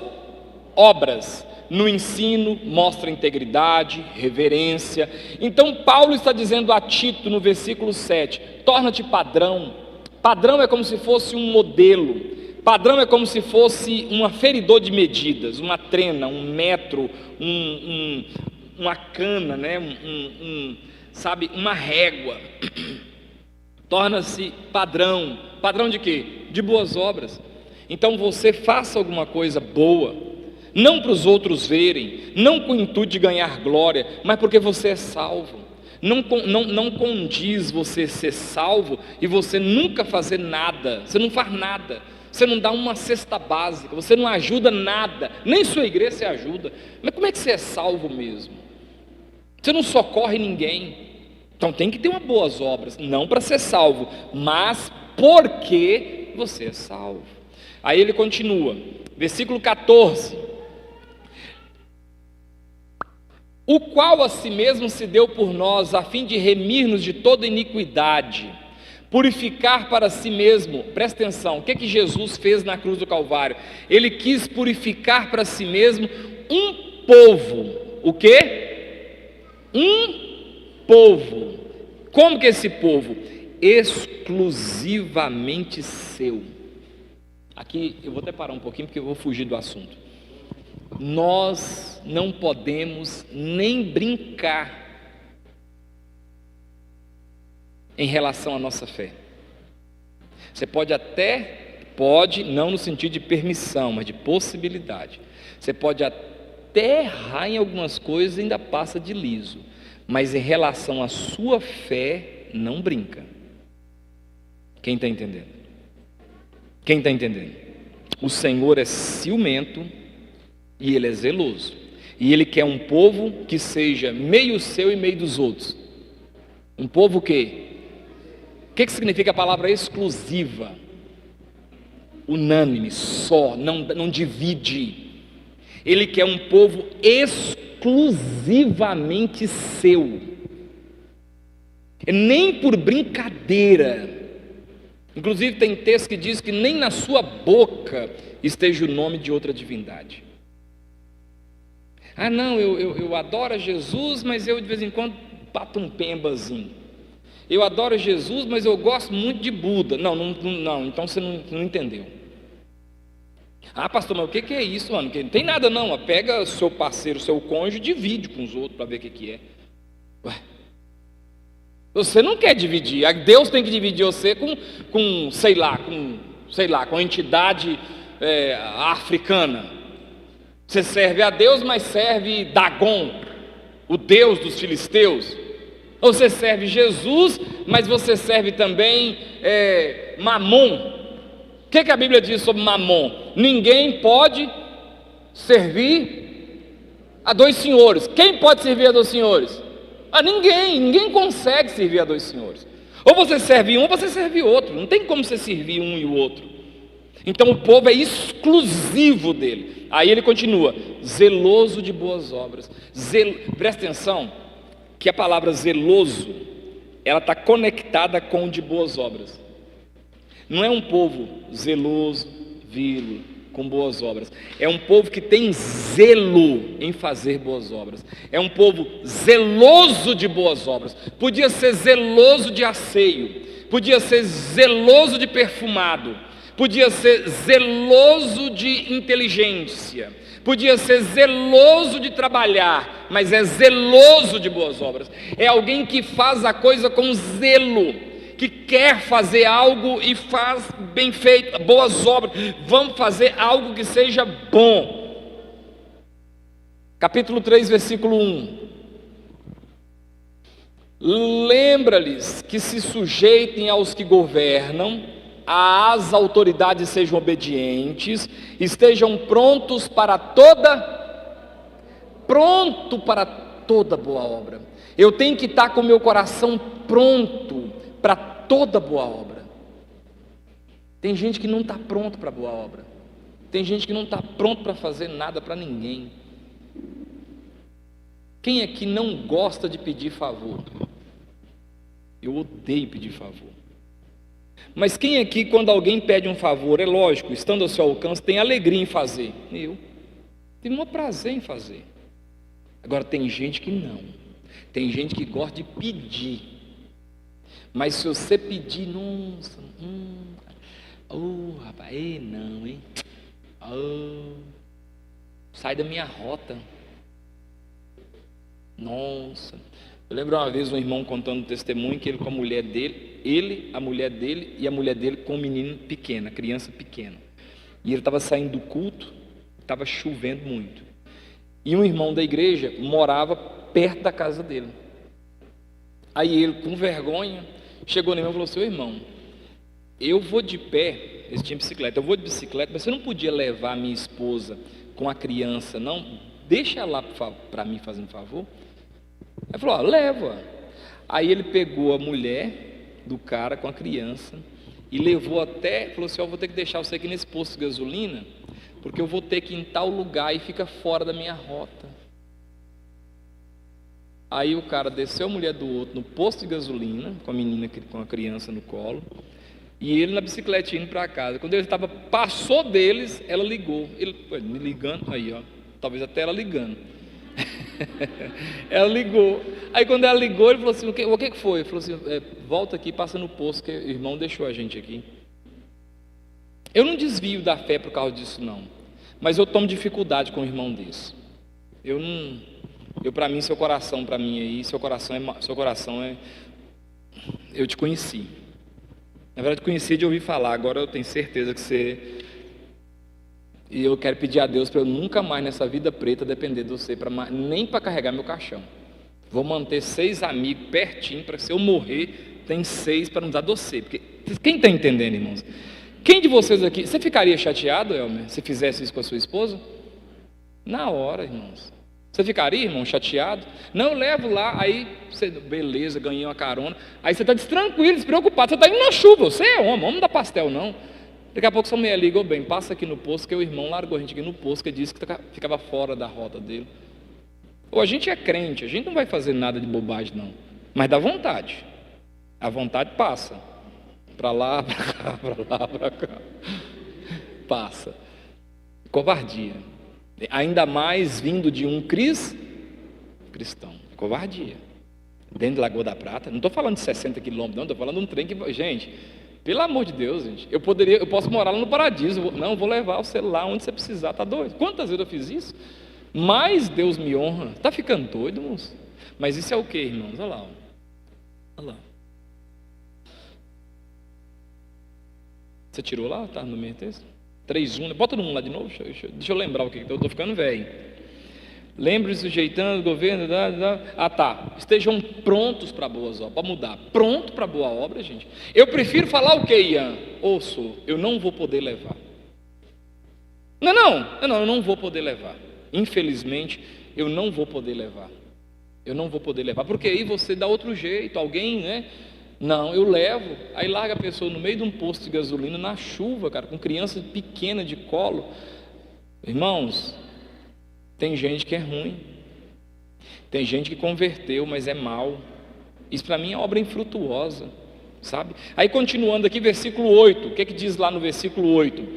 S1: obras. No ensino, mostra integridade, reverência. Então Paulo está dizendo a Tito no versículo 7, torna-te padrão. Padrão é como se fosse um modelo. Padrão é como se fosse um aferidor de medidas, uma trena, um metro, uma cana, né? Sabe, uma régua. Torna-se padrão. Padrão de quê? De boas obras. Então você faça alguma coisa boa, não para os outros verem, não com o intuito de ganhar glória, mas porque você é salvo. Não condiz você ser salvo e você nunca fazer nada. Você não faz nada, você não dá uma cesta básica, você não ajuda nada, nem sua igreja você ajuda. Mas como é que você é salvo mesmo? Você não socorre ninguém. Então tem que ter umas boas obras, não para ser salvo, mas porque você é salvo. Aí ele continua, versículo 14: o qual a si mesmo se deu por nós, a fim de remir-nos de toda iniquidade, purificar para si mesmo. Presta atenção, o que Jesus fez na cruz do Calvário? Ele quis purificar para si mesmo um povo. O quê? Um povo. Como que é esse povo? Exclusivamente seu. Aqui eu vou até parar um pouquinho porque eu vou fugir do assunto. Nós não podemos nem brincar em relação à nossa fé. Você pode, não no sentido de permissão, mas de possibilidade. Você pode até errar em algumas coisas e ainda passa de liso, mas em relação à sua fé, não brinca. Quem está entendendo? Quem está entendendo? O Senhor é ciumento e Ele é zeloso, e Ele quer um povo que seja meio seu e meio dos outros. Um povo que... O que significa a palavra exclusiva? Unânime, só, não divide. Ele quer um povo exclusivamente seu, nem por brincadeira. Inclusive tem texto que diz que nem na sua boca esteja o nome de outra divindade. Ah não, eu adoro Jesus, mas eu de vez em quando bato um pembazinho. Eu adoro Jesus, mas eu gosto muito de Buda. Não, então você não entendeu. Ah pastor, mas o que é isso, mano? Não tem nada não, pega o seu parceiro, o seu cônjuge, divide com os outros para ver o que é. Ué, você não quer dividir, Deus tem que dividir você com a entidade africana. Você serve a Deus, mas serve Dagon, o Deus dos filisteus. Ou você serve Jesus, mas você serve também Mamon. O que a Bíblia diz sobre Mamon? Ninguém pode servir a dois senhores. Quem pode servir a dois senhores? Ninguém consegue servir a dois senhores. Ou você serve um, ou você serve outro. Não tem como você servir um e o outro. Então o povo é exclusivo dele. Aí ele continua, zeloso de boas obras. Presta atenção, que a palavra zeloso, ela está conectada com o de boas obras. Não é um povo zeloso, com boas obras. É um povo que tem zelo em fazer boas obras. É um povo zeloso de boas obras. Podia ser zeloso de asseio, podia ser zeloso de perfumado, podia ser zeloso de inteligência, podia ser zeloso de trabalhar, mas é zeloso de boas obras. É alguém que faz a coisa com zelo, que quer fazer algo e faz bem feito, boas obras. Vamos fazer algo que seja bom. Capítulo 3, versículo 1. Lembra-lhes que se sujeitem aos que governam, às autoridades sejam obedientes, estejam pronto para toda boa obra. Eu tenho que estar com o meu coração pronto para toda boa obra. Tem gente que não está pronto para boa obra. Tem gente que não está pronto para fazer nada para ninguém. Quem aqui não gosta de pedir favor? Eu odeio pedir favor. Mas quem aqui, quando alguém pede um favor, é lógico, estando ao seu alcance, tem alegria em fazer? Eu tenho um prazer em fazer. Agora tem gente que não. Tem gente que gosta de pedir. Mas se você pedir, nossa, Rapaz, ei, não, hein? Sai da minha rota. Nossa. Eu lembro uma vez um irmão contando um testemunho que ele com a mulher dele, a mulher dele e a mulher dele com um menino pequeno, criança pequena. E ele estava saindo do culto, estava chovendo muito. E um irmão da igreja morava perto da casa dele. Aí ele, com vergonha, chegou nele e falou assim: ô irmão, eu vou de pé, eles tinham bicicleta, eu vou de bicicleta, mas você não podia levar a minha esposa com a criança, não? Deixa ela lá para mim, fazendo um favor. Aí falou: leva. Aí ele pegou a mulher do cara com a criança e levou até, falou assim: vou ter que deixar você aqui nesse posto de gasolina, porque eu vou ter que ir em tal lugar e fica fora da minha rota. Aí o cara desceu a mulher do outro no posto de gasolina, com a menina, com a criança no colo, e ele na bicicleta indo para casa. Quando ele passou deles, ela ligou. Ele me ligando, aí ó, talvez até ela ligando. Ela ligou. Aí quando ela ligou, ele falou assim: o que foi? Ele falou assim: volta aqui, passa no posto, que o irmão deixou a gente aqui. Eu não desvio da fé por causa disso não, mas eu tomo dificuldade com um irmão desse. Para mim, seu coração é, eu te conheci. Na verdade, conheci de ouvir falar, agora eu tenho certeza que você... E eu quero pedir a Deus para eu nunca mais nessa vida preta depender de você, nem para carregar meu caixão. Vou manter 6 amigos pertinho, para se eu morrer, tem 6 para não dar doce. Porque, quem está entendendo, irmãos? Quem de vocês aqui, você ficaria chateado, Elmer, se fizesse isso com a sua esposa? Na hora, irmãos. Você ficaria, irmão, chateado? Não, eu levo lá, aí você, beleza, ganhei uma carona. Aí você está tranquilo, despreocupado, você está indo na chuva, você é homem, não dá pastel não. Daqui a pouco sua mulher ligou: bem, passa aqui no posto, que o irmão largou a gente aqui no posto, que disse que ficava fora da rota dele. Ou a gente é crente, a gente não vai fazer nada de bobagem não, mas dá vontade. A vontade passa, para lá, para cá, para lá, para cá, passa. Covardia. Ainda mais vindo de um cristão, covardia. Dentro de Lagoa da Prata, não estou falando de 60 quilômetros, não, estou falando de um trem que, gente, pelo amor de Deus, gente, eu posso morar lá no Paradiso, vou levar você lá onde você precisar, tá doido? Quantas vezes eu fiz isso? Mas Deus me honra, tá ficando doido, moço? Mas isso é o que, irmãos? Olha lá, olha lá. Você tirou lá, tá no meio texto? 3:1, bota no 1 lá de novo, deixa eu lembrar o que eu estou ficando velho. Lembre-se, sujeitando o governo, estejam prontos para boas obras, para mudar, pronto para boa obra, gente. Eu prefiro falar o que, Ian? Ouço, eu não vou poder levar. Não, eu não vou poder levar. Infelizmente, eu não vou poder levar. Eu não vou poder levar, porque aí você dá outro jeito, alguém, né? Não, eu levo. Aí larga a pessoa no meio de um posto de gasolina, na chuva, cara, com criança pequena de colo. Irmãos, tem gente que é ruim, tem gente que converteu, mas é mal. Isso para mim é obra infrutuosa, sabe? Aí continuando aqui, versículo 8, o que diz lá no versículo 8?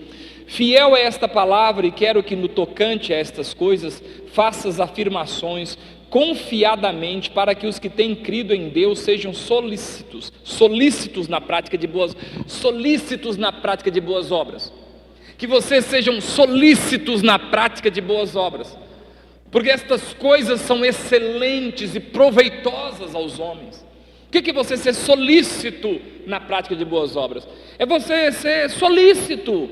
S1: Fiel é esta palavra, e quero que no tocante a estas coisas faças afirmações confiadamente, para que os que têm crido em Deus sejam solícitos na prática de boas obras. Que vocês sejam solícitos na prática de boas obras, porque estas coisas são excelentes e proveitosas aos homens. O que você ser solícito na prática de boas obras? É você ser solícito.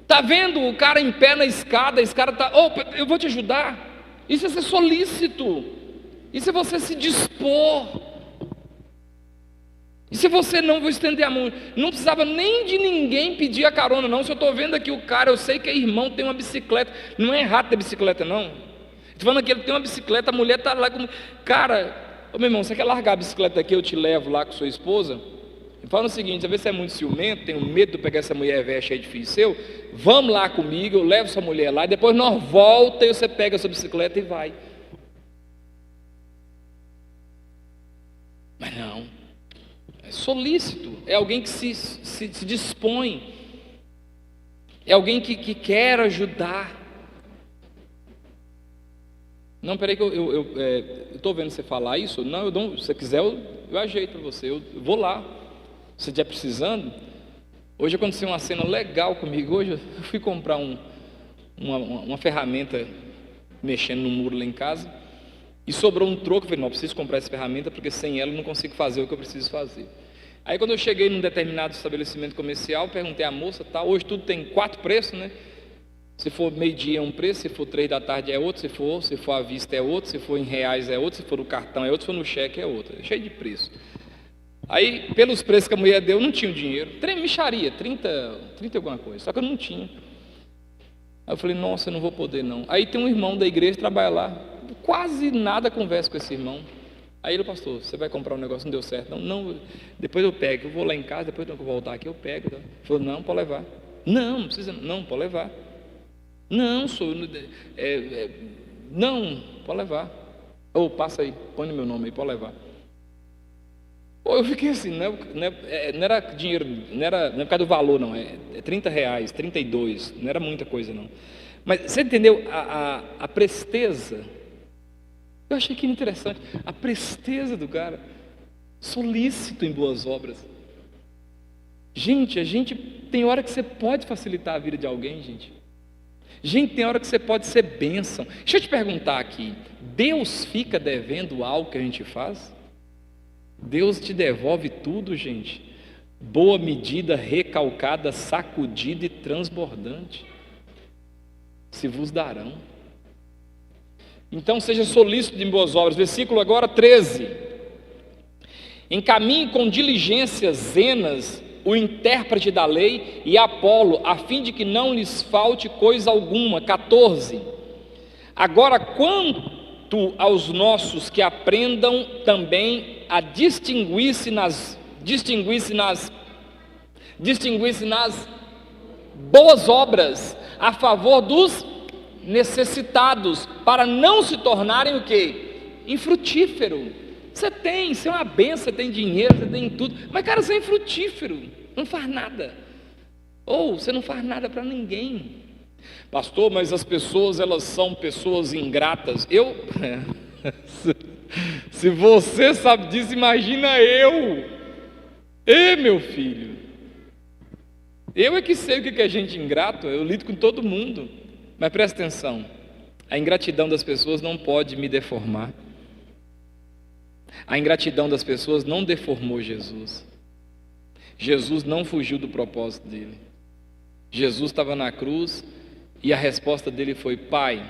S1: Está vendo o cara em pé na escada, esse cara está, eu vou te ajudar. Isso é ser solícito, isso é você se dispor. E se você não, vou estender a mão, não precisava nem de ninguém pedir a carona não. Se eu estou vendo aqui o cara, eu sei que é irmão, tem uma bicicleta, não é errado ter bicicleta não. Estou falando que ele tem uma bicicleta, a mulher está lá com... Cara, meu irmão, você quer largar a bicicleta aqui, eu te levo lá com sua esposa? Fala o seguinte, às vezes você é muito ciumento, tem medo de pegar essa mulher velha cheia de filho seu, vamos lá comigo, eu levo essa mulher lá, e depois nós volta e você pega a sua bicicleta e vai. Mas não, é solícito, é alguém que se dispõe, é alguém que quer ajudar. Não, peraí que eu estou vendo você falar isso, não, se você quiser eu ajeito para você, eu vou lá. Se estiver precisando, Hoje aconteceu uma cena legal comigo. Hoje eu fui comprar uma ferramenta mexendo no muro lá em casa, e sobrou um troco. Eu falei, não, eu preciso comprar essa ferramenta, porque sem ela eu não consigo fazer o que eu preciso fazer. Aí quando eu cheguei num determinado estabelecimento comercial, perguntei à moça, tá, hoje tudo tem 4 preços, né? Se for meio-dia é um preço, se for 3 da tarde é outro, se for à vista é outro, se for em reais é outro, se for no cartão é outro, se for no cheque é outro, cheio de preço. Aí, pelos preços que a mulher deu, eu não tinha o dinheiro, micharia, 30 e alguma coisa, só que eu não tinha. Aí eu falei, nossa, eu não vou poder não. Aí tem um irmão da igreja que trabalha lá, quase nada conversa com esse irmão. Aí ele, pastor, você vai comprar um negócio, não deu certo? Não, depois eu pego, eu vou lá em casa, depois eu vou voltar aqui, eu pego. Ele falou, não, pode levar. Não precisa, não, pode levar. Não, não, pode levar. Ou passa aí, põe no meu nome aí, pode levar. Ou eu fiquei assim, não era dinheiro, não é por causa do valor, não, é 30 reais, 32, não era muita coisa não. Mas você entendeu a presteza? Eu achei que interessante, a presteza do cara, solícito em boas obras. Gente, a gente tem hora que você pode facilitar a vida de alguém, gente. Gente, tem hora que você pode ser bênção. Deixa eu te perguntar aqui, Deus fica devendo algo que a gente faz? Deus te devolve tudo, gente. Boa medida, recalcada, sacudida e transbordante se vos darão. Então seja solícito em boas obras. Versículo agora 13. Encaminhe com diligência Zenas, o intérprete da lei, e Apolo, a fim de que não lhes falte coisa alguma. 14. Agora, quanto aos nossos, que aprendam também a distinguir-se nas boas obras, a favor dos necessitados, para não se tornarem o quê? Infrutífero. Você é uma benção, você tem dinheiro, você tem tudo, mas cara, você é infrutífero, não faz nada, ou você não faz nada para ninguém. Pastor, mas as pessoas, elas são pessoas ingratas. Se você sabe disso, imagina eu. Meu filho, eu é que sei o que é gente ingrato, eu lido com todo mundo. Mas presta atenção, a ingratidão das pessoas não pode me deformar. A ingratidão das pessoas não deformou Jesus. Jesus não fugiu do propósito dele. Jesus estava na cruz e a resposta dele foi: Pai,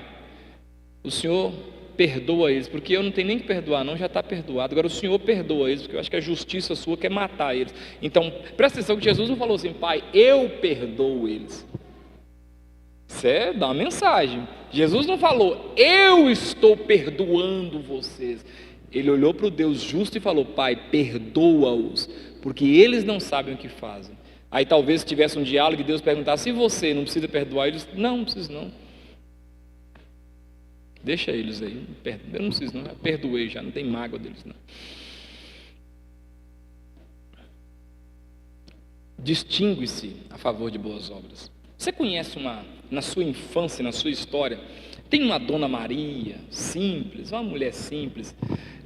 S1: o Senhor perdoa eles, porque eu não tenho nem que perdoar não, já está perdoado. Agora o Senhor perdoa eles, porque eu acho que a justiça sua quer matar eles. Então presta atenção que Jesus não falou assim: Pai, eu perdoo eles. Isso dá uma mensagem. Jesus não falou: eu estou perdoando vocês. Ele olhou para o Deus justo e falou: Pai, perdoa-os, porque eles não sabem o que fazem. Aí talvez se tivesse um diálogo e Deus perguntasse: e você, não precisa perdoar eles? Não preciso não. Deixa eles aí, eu não preciso não, eu perdoei já, não tem mágoa deles não. Distingue-se a favor de boas obras. Você conhece na sua infância, na sua história, tem uma Dona Maria, simples, uma mulher simples,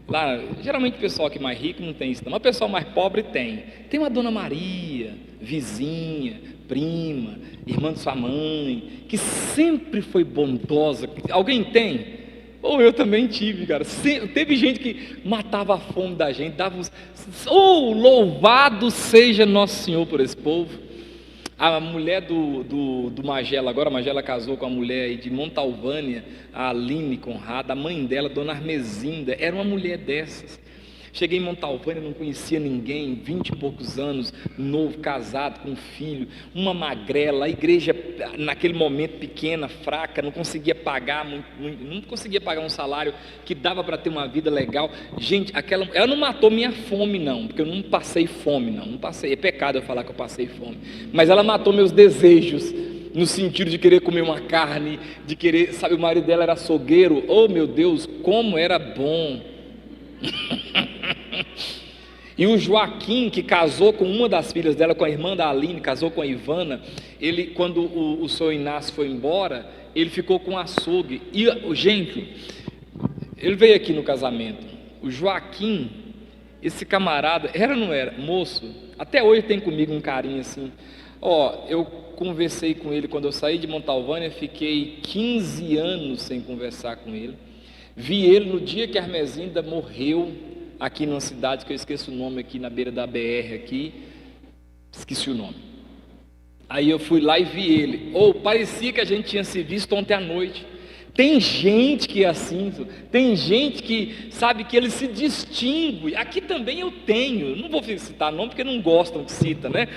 S1: lá, geralmente o pessoal que é mais rico não tem isso não, mas o pessoal mais pobre tem uma Dona Maria, vizinha, prima, irmã de sua mãe, que sempre foi bondosa. Alguém tem? Ou eu também tive, cara. Teve gente que matava a fome da gente, dava uns... louvado seja Nosso Senhor por esse povo. A mulher do Magela, agora a Magela casou com a mulher de Montalvânia, a Aline Conrado, a mãe dela, Dona Armezinda, era uma mulher dessas. Cheguei em Montalvânia, não conhecia ninguém, 20 e poucos anos, novo, casado, com um filho, uma magrela, a igreja naquele momento pequena, fraca, não conseguia pagar não conseguia pagar um salário que dava para ter uma vida legal. Gente, ela não matou minha fome não, porque eu não passei fome não passei, é pecado eu falar que eu passei fome, mas ela matou meus desejos, no sentido de querer comer uma carne, de querer, sabe, o marido dela era açougueiro, oh meu Deus, como era bom. E o Joaquim, que casou com uma das filhas dela, com a irmã da Aline, casou com a Ivana, ele, quando o seu Inácio foi embora, ele ficou com açougue. E, gente, ele veio aqui no casamento. O Joaquim, esse camarada, era ou não era? Moço, até hoje tem comigo um carinho assim. Eu conversei com ele quando eu saí de Montalvânia, fiquei 15 anos sem conversar com ele. Vi ele no dia que a Hermesinda morreu, aqui numa cidade que eu esqueço o nome, aqui na beira da BR aqui, esqueci o nome. Aí eu fui lá e vi ele. Parecia que a gente tinha se visto ontem à noite. Tem gente que é assim, tem gente que sabe que ele se distingue. Aqui também eu tenho, não vou citar nome porque não gostam que cita, né?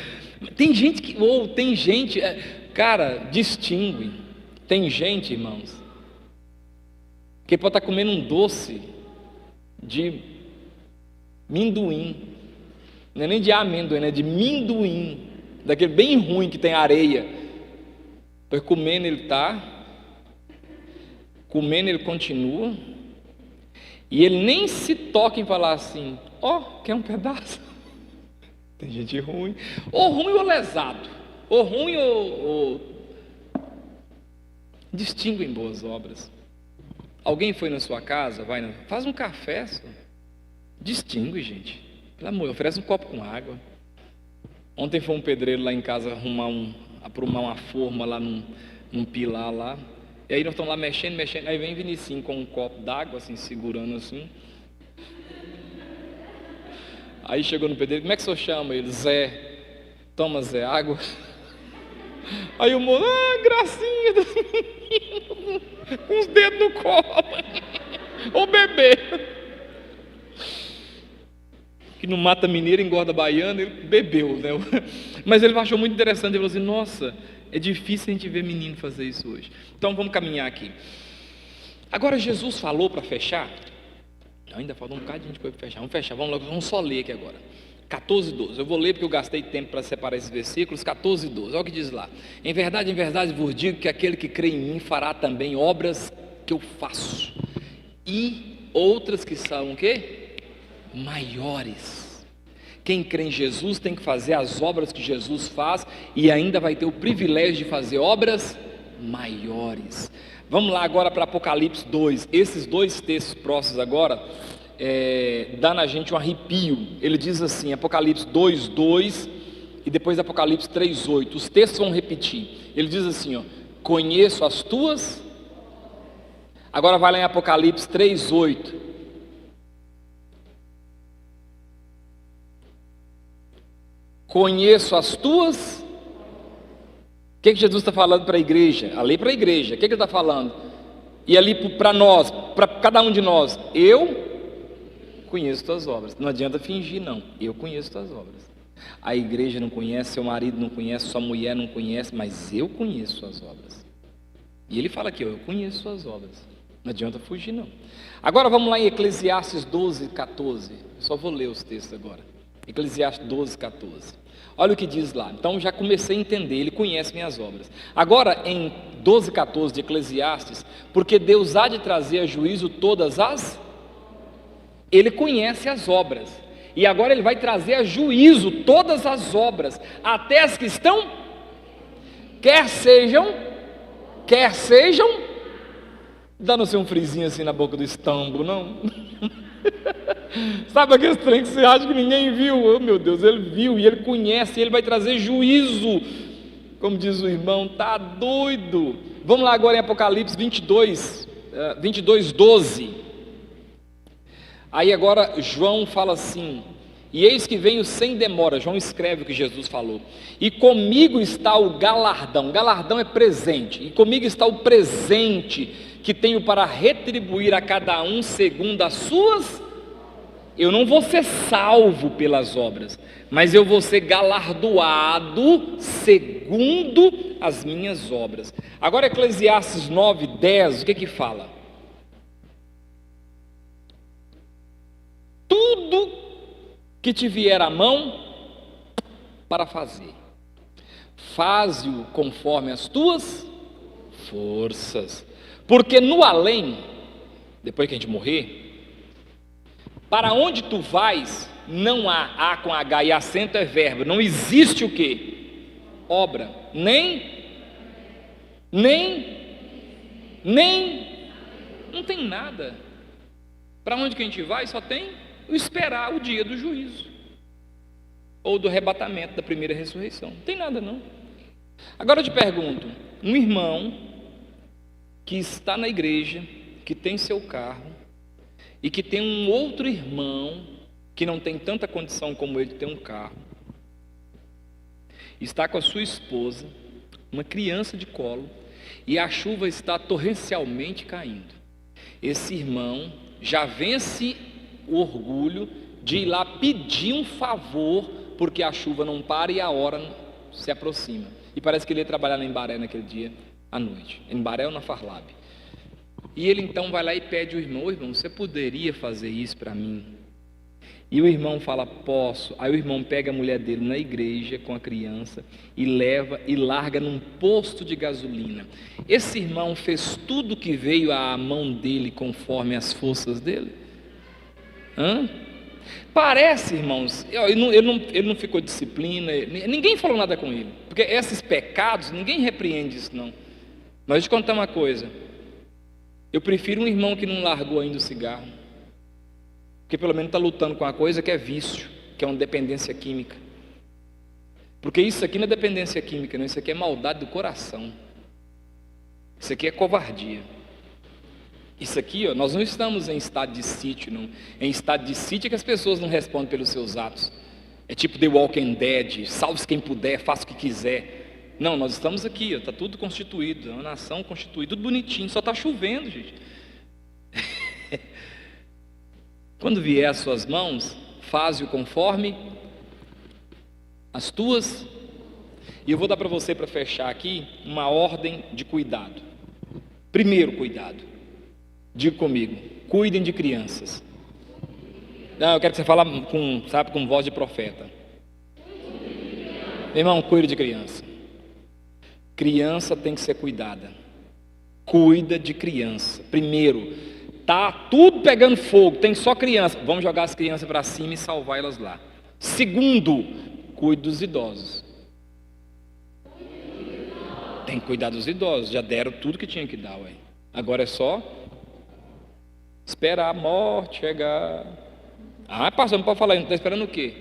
S1: Tem gente que, cara, distingue. Tem gente, irmãos, que pode estar comendo um doce de minduim, não é nem de amendoim, é de minduim, daquele bem ruim que tem areia. Pois comendo ele está, comendo ele continua, e ele nem se toca em falar assim: quer um pedaço? Tem gente ruim, ruim ou lesado, ou ruim ou distingue em boas obras. Alguém foi na sua casa, faz um café, distingue, gente, pelo amor, oferece um copo com água. Ontem foi um pedreiro lá em casa aprumar uma forma lá num pilar lá, e aí nós estamos lá mexendo, aí vem Vinicinho com um copo d'água assim, segurando assim. Aí chegou no pedreiro: como é que o senhor chama? Ele: Zé. Toma, Zé, água. Aí o moço: gracinha dos meninos, com os dedos no colo. Ô bebê, que não mata mineiro, engorda baiano, ele bebeu, né? Mas ele achou muito interessante, ele falou assim: nossa, é difícil a gente ver menino fazer isso hoje. Então vamos caminhar aqui. Agora Jesus falou, para fechar, ainda falta um bocadinho de coisa para fechar, vamos fechar, vamos só ler aqui agora, 14 e 12, eu vou ler porque eu gastei tempo para separar esses versículos, 14 e 12, olha o que diz lá: em verdade vos digo que aquele que crê em mim fará também obras que eu faço, e outras que são o quê? Maiores. Quem crê em Jesus tem que fazer as obras que Jesus faz, e ainda vai ter o privilégio de fazer obras maiores. Vamos lá agora para Apocalipse 2, esses dois textos próximos agora, dá na gente um arrepio. Ele diz assim, Apocalipse 2:2 e depois Apocalipse 3:8, os textos vão repetir. Ele diz assim, conheço as tuas, agora vai lá em Apocalipse 3:8, conheço as tuas. O que Jesus está falando para a igreja? A lei para a igreja, o que ele está falando? E ali para nós, para cada um de nós: eu conheço tuas obras. Não adianta fingir, não. Eu conheço tuas obras. A igreja não conhece, seu marido não conhece, sua mulher não conhece, mas eu conheço suas obras. E ele fala aqui, eu conheço suas obras. Não adianta fugir, não. Agora vamos lá em Eclesiastes 12:14. Eu só vou ler os textos agora. Eclesiastes 12:14. Olha o que diz lá. Então já comecei a entender, ele conhece minhas obras. Agora em 12:14 de Eclesiastes, porque Deus há de trazer a juízo todas as... Ele conhece as obras, e agora ele vai trazer a juízo todas as obras, até as que estão, quer sejam, dando-se um frisinho assim na boca do estambo, não? Sabe aquele trem que você acha que ninguém viu? Oh meu Deus, ele viu e ele conhece, ele vai trazer juízo, como diz o irmão, tá doido. Vamos lá agora em Apocalipse 22:12. Aí agora João fala assim: e eis que venho sem demora. João escreve o que Jesus falou: e comigo está o galardão. Galardão é presente, e comigo está o presente que tenho para retribuir a cada um segundo as suas. Eu não vou ser salvo pelas obras, mas eu vou ser galardoado segundo as minhas obras. Agora Eclesiastes 9:10, o que fala? Tudo que te vier à mão para fazer, faze-o conforme as tuas forças, porque no além, depois que a gente morrer, para onde tu vais, não há, A com H e acento é verbo, não existe o que? Obra, nem, não tem nada. Para onde que a gente vai? Só tem o esperar o dia do juízo. ou do arrebatamento da primeira ressurreição. Não tem nada não. Agora eu te pergunto, um irmão que está na igreja, que tem seu carro, e que tem um outro irmão que não tem tanta condição como ele de ter um carro, está com a sua esposa, uma criança de colo, e a chuva está torrencialmente caindo. Esse irmão já vence o orgulho de ir lá pedir um favor, porque a chuva não para e a hora se aproxima. E parece que ele ia trabalhar na Embaré naquele dia à noite, em Embaré ou na Farlab. E ele então vai lá e pede ao irmão: irmão, você poderia fazer isso para mim? E o irmão fala: posso. Aí o irmão pega a mulher dele na igreja com a criança e leva e larga num posto de gasolina. Esse irmão fez tudo que veio à mão dele conforme as forças dele? Parece, irmãos, ele não ficou disciplina, ninguém falou nada com ele, porque esses pecados, ninguém repreende isso não. Mas deixa eu te contar uma coisa, eu prefiro um irmão que não largou ainda o cigarro, porque pelo menos está lutando com uma coisa que é vício, que é uma dependência química. Porque isso aqui não é dependência química, não, isso aqui é maldade do coração, isso aqui é covardia. Isso aqui, ó, nós não estamos em estado de sítio, não. Em estado de sítio é que as pessoas não respondem pelos seus atos. É tipo The Walking Dead, salve-se quem puder, faça o que quiser. Não, nós estamos aqui, está tudo constituído, é uma nação constituída, tudo bonitinho, só está chovendo, gente. Quando vier às suas mãos, faze-o conforme as tuas. E eu vou dar para você, para fechar aqui, uma ordem de cuidado. Primeiro cuidado. Diga comigo, cuidem de crianças. Não, eu quero que você fale com voz de profeta. Meu irmão, cuide de criança. Criança tem que ser cuidada. Cuida de criança. Primeiro, tá tudo pegando fogo, tem só criança. Vamos jogar as crianças para cima e salvar elas lá. Segundo, cuide dos idosos. Tem que cuidar dos idosos. Já deram tudo que tinha que dar, ué. Agora é só esperar a morte chegar. Pastor, não pode falar, não está esperando o quê?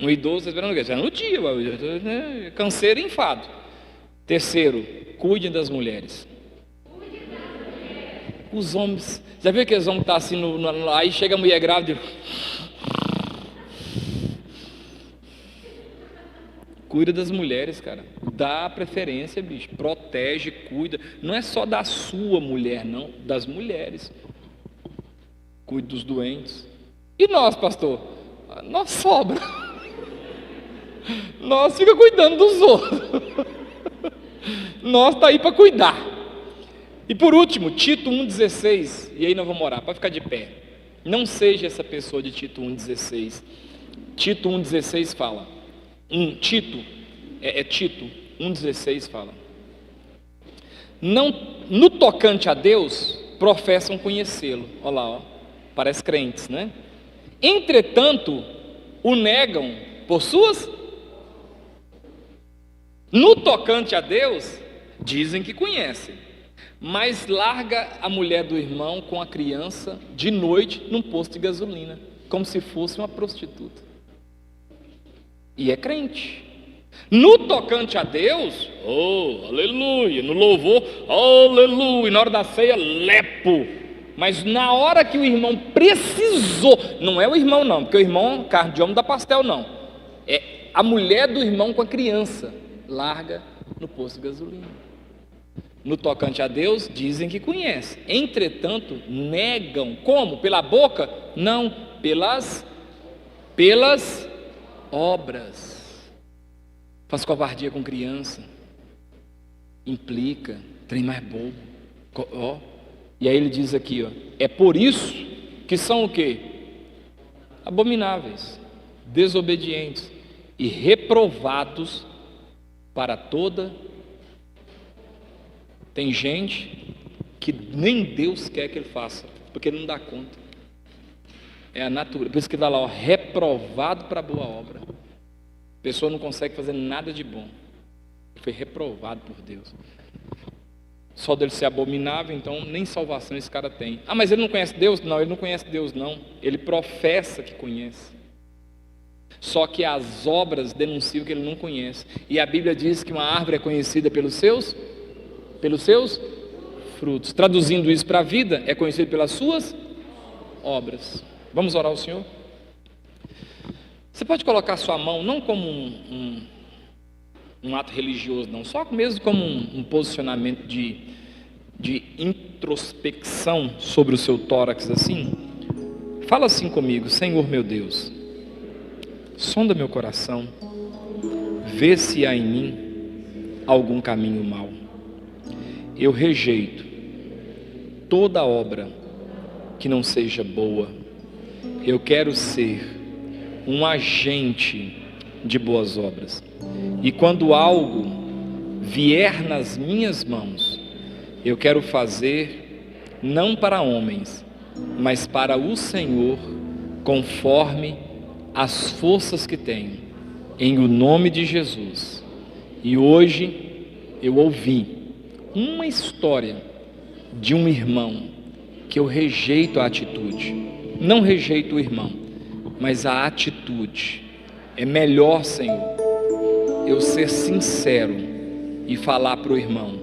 S1: Um idoso está esperando o quê? Está no dia, né? Canseiro e enfado. Terceiro, cuidem das mulheres. Os homens, já viu aqueles homens que estão assim, aí chega a mulher grávida cuida das mulheres, cara, dá preferência, bicho, protege, cuida, não é só da sua mulher, não, das mulheres, cuide dos doentes. E nós, pastor? Nós sobra, nós fica cuidando dos outros, nós está aí para cuidar. E por último, Tito 1,16, e aí nós vamos orar, pode ficar de pé, não seja essa pessoa de Tito 1,16, Tito 1,16 fala, Tito 1,16 fala, não, no tocante a Deus, professam conhecê-lo, olha lá, ó, parece crentes, né? Entretanto, o negam por suas, no tocante a Deus, dizem que conhecem, mas larga a mulher do irmão com a criança de noite num posto de gasolina, como se fosse uma prostituta. E é crente. No tocante a Deus, oh, aleluia, no louvor, aleluia, na hora da ceia, lepo. Mas na hora que o irmão precisou, não é o irmão não, porque o irmão, carne de homem, dá pastel não. É a mulher do irmão com a criança, larga no posto de gasolina. No tocante a Deus, dizem que conhecem. Entretanto, negam. Como? Pela boca? Não, pelas obras. Faz covardia com criança, implica, trem mais bobo, ó. E aí ele diz aqui, ó, é por isso que são o quê? Abomináveis, desobedientes e reprovados para toda. Tem gente que nem Deus quer que ele faça, porque ele não dá conta. É a natureza, por isso que dá lá, ó, reprovado para boa obra. A pessoa não consegue fazer nada de bom, foi reprovado por Deus. Só dele ser abominável, então nem salvação esse cara tem. Mas ele não conhece Deus? Não, ele não conhece Deus não, ele professa que conhece. Só que as obras denunciam que ele não conhece. E a Bíblia diz que uma árvore é conhecida pelos seus frutos. Traduzindo isso para a vida, é conhecido pelas suas obras. Vamos orar ao Senhor? Você pode colocar sua mão, não como um ato religioso, não, só mesmo como um posicionamento de introspecção sobre o seu tórax, assim. Fala assim comigo: Senhor meu Deus, sonda meu coração, vê se há em mim algum caminho mau. Eu rejeito toda obra que não seja boa. Eu quero ser um agente de boas obras. E quando algo vier nas minhas mãos, eu quero fazer não para homens, mas para o Senhor, conforme as forças que tenho, em o nome de Jesus. E hoje eu ouvi uma história de um irmão que eu rejeito a atitude. Não rejeito o irmão, mas a atitude. É melhor, Senhor, eu ser sincero e falar para o irmão: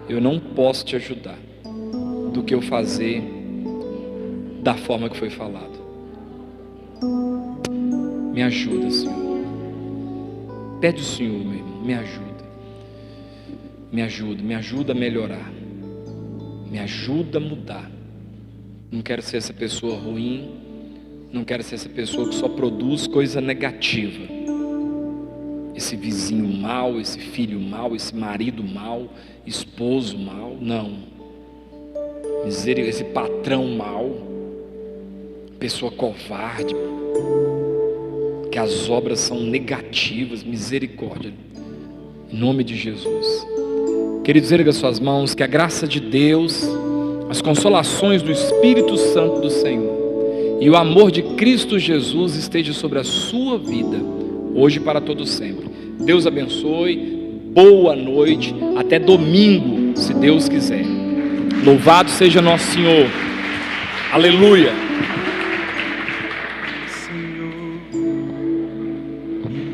S1: eu não posso te ajudar, do que eu fazer da forma que foi falado. Me ajuda, Senhor. Pede ao Senhor, meu irmão, me ajuda. Me ajuda a melhorar. Me ajuda a mudar. Não quero ser essa pessoa ruim. Não quero ser essa pessoa que só produz coisa negativa. Esse vizinho mau, esse filho mau, esse marido mau, esposo mau. Não. Misericórdia, esse patrão mau, pessoa covarde, que as obras são negativas. Misericórdia, em nome de Jesus. Queridos, erga suas mãos, que a graça de Deus, as consolações do Espírito Santo do Senhor e o amor de Cristo Jesus esteja sobre a sua vida, hoje e para todo sempre. Deus abençoe, boa noite, até domingo, se Deus quiser. Louvado seja nosso Senhor, aleluia.
S2: Senhor,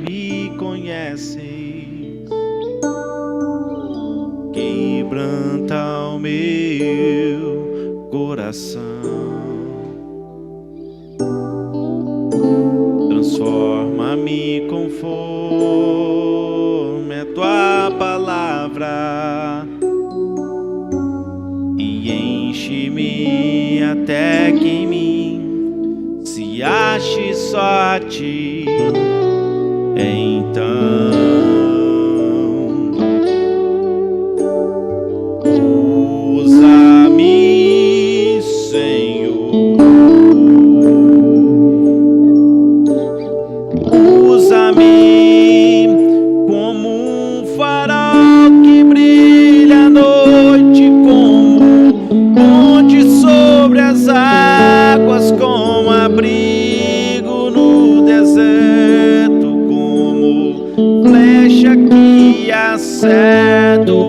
S2: me conheces, quebranta o meu coração, transforma-me conforme a tua palavra e enche-me até que em mim se ache só a ti. Então usa-me, Senhor, usa-me como um farol que brilha à noite, como ponte sobre as águas, como abrigo no deserto, como flecha que acerta o